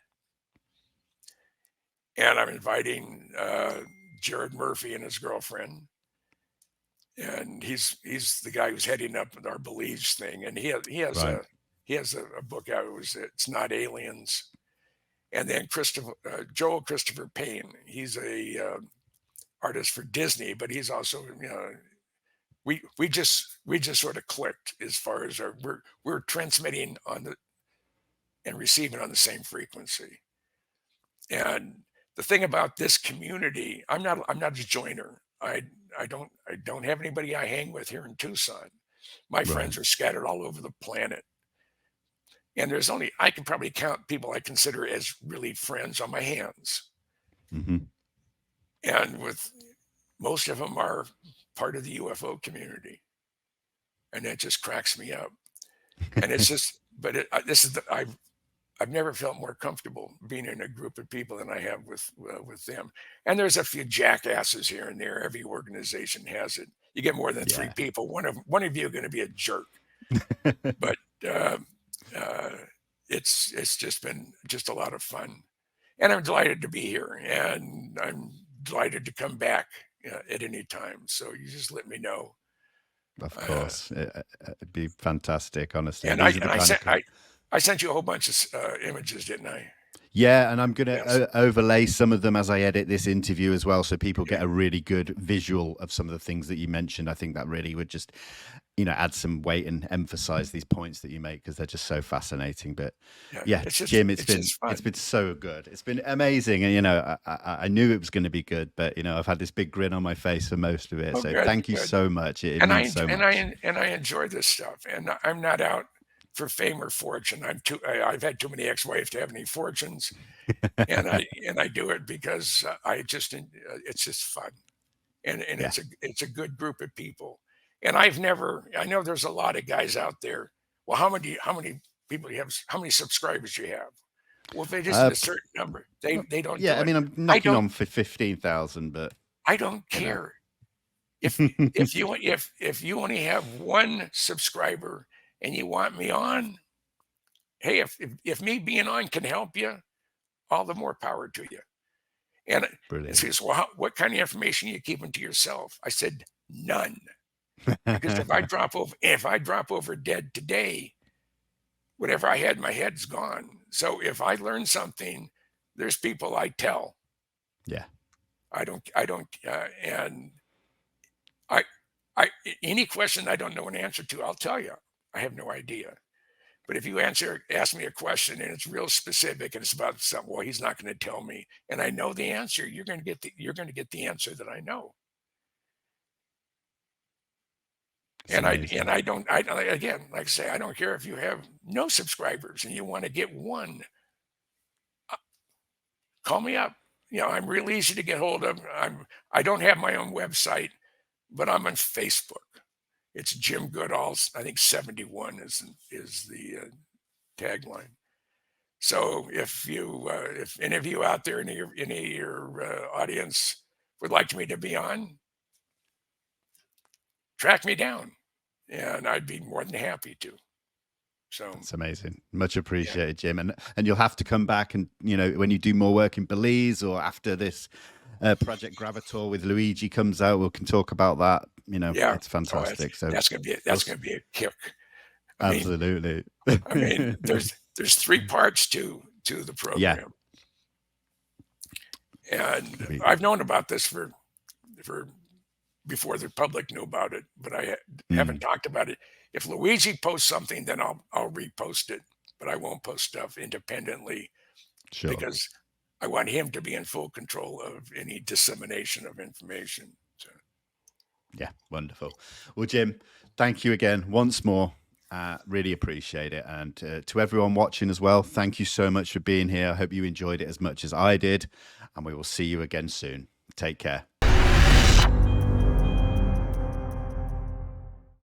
and I'm inviting Jared Murphy and his girlfriend, and he's the guy who's heading up our Believes thing, and he has a book out. It's Not Aliens, and then Joel Christopher Payne. He's a artist for Disney, but he's also we just sort of clicked as far as we're transmitting on and receiving on the same frequency. And the thing about this community, I'm not a joiner. I don't have anybody I hang with here in Tucson. My friends are scattered all over the planet. And I can probably count people I consider as really friends on my hands. Mm-hmm. And most of them are part of the UFO community. And that just cracks me up. And it's just, but I've never felt more comfortable being in a group of people than I have with them. And there's a few jackasses here and there. Every organization has it. You get more than 3 people. One of you are going to be a jerk. But it's just been a lot of fun, and I'm delighted to be here, and I'm delighted to come back at any time. So you just let me know. Of course, it'd be fantastic, honestly. And I sent you a whole bunch of images, didn't I? Yeah, and I'm going to overlay some of them as I edit this interview as well, so people get a really good visual of some of the things that you mentioned. I think that really would just, add some weight and emphasize these points that you make, because they're just so fascinating. But Jim, it's been so good. It's been amazing, and I knew it was going to be good, but I've had this big grin on my face for most of it. Thank you so much. It means so much. And I enjoy this stuff, and I'm not out for fame or fortune. I've had too many ex-wives to have any fortunes, and I do it because it's just fun, and it's a good group of people. And I know there's a lot of guys out there. Well, how many people do you have? How many subscribers do you have? Well, if they just hit a certain number, they don't. Yeah, I mean, I'm knocking on for 15,000, but I don't care. If you only have 1 subscriber and you want me on, hey, if me being on can help you, all the more power to you. And it says, well, what kind of information are you keeping to yourself? I said, none. Because if I drop over dead today, whatever I had in my head's gone. So if I learn something, there's people I tell. Yeah. And any question I don't know an answer to, I'll tell you. I have no idea. But if you ask me a question and it's real specific and it's about something, well, he's not going to tell me, and I know the answer, you're going to get the answer that I know. And again, like I say, I don't care if you have no subscribers and you want to get 1. Call me up. I'm real easy to get hold of. I don't have my own website, but I'm on Facebook. It's Jim Goodall. I think 71 is the tagline. So if any of you out there, any of your audience would like me to be on, track me down, and I'd be more than happy to. So it's amazing. Much appreciated, Jim. And you'll have to come back and, when you do more work in Belize, or after this Project Gravator with Luigi comes out, we can talk about that. It's fantastic. So that's gonna be a kick. Absolutely. I mean, there's 3 parts to the program. Yeah. And I've known about this for before the public knew about it, but I haven't talked about it. If Luigi posts something, then I'll repost it, but I won't post stuff independently, because I want him to be in full control of any dissemination of information. So. Yeah, wonderful. Well, Jim, thank you again once more. Really appreciate it. And to everyone watching as well, thank you so much for being here. I hope you enjoyed it as much as I did. And we will see you again soon. Take care.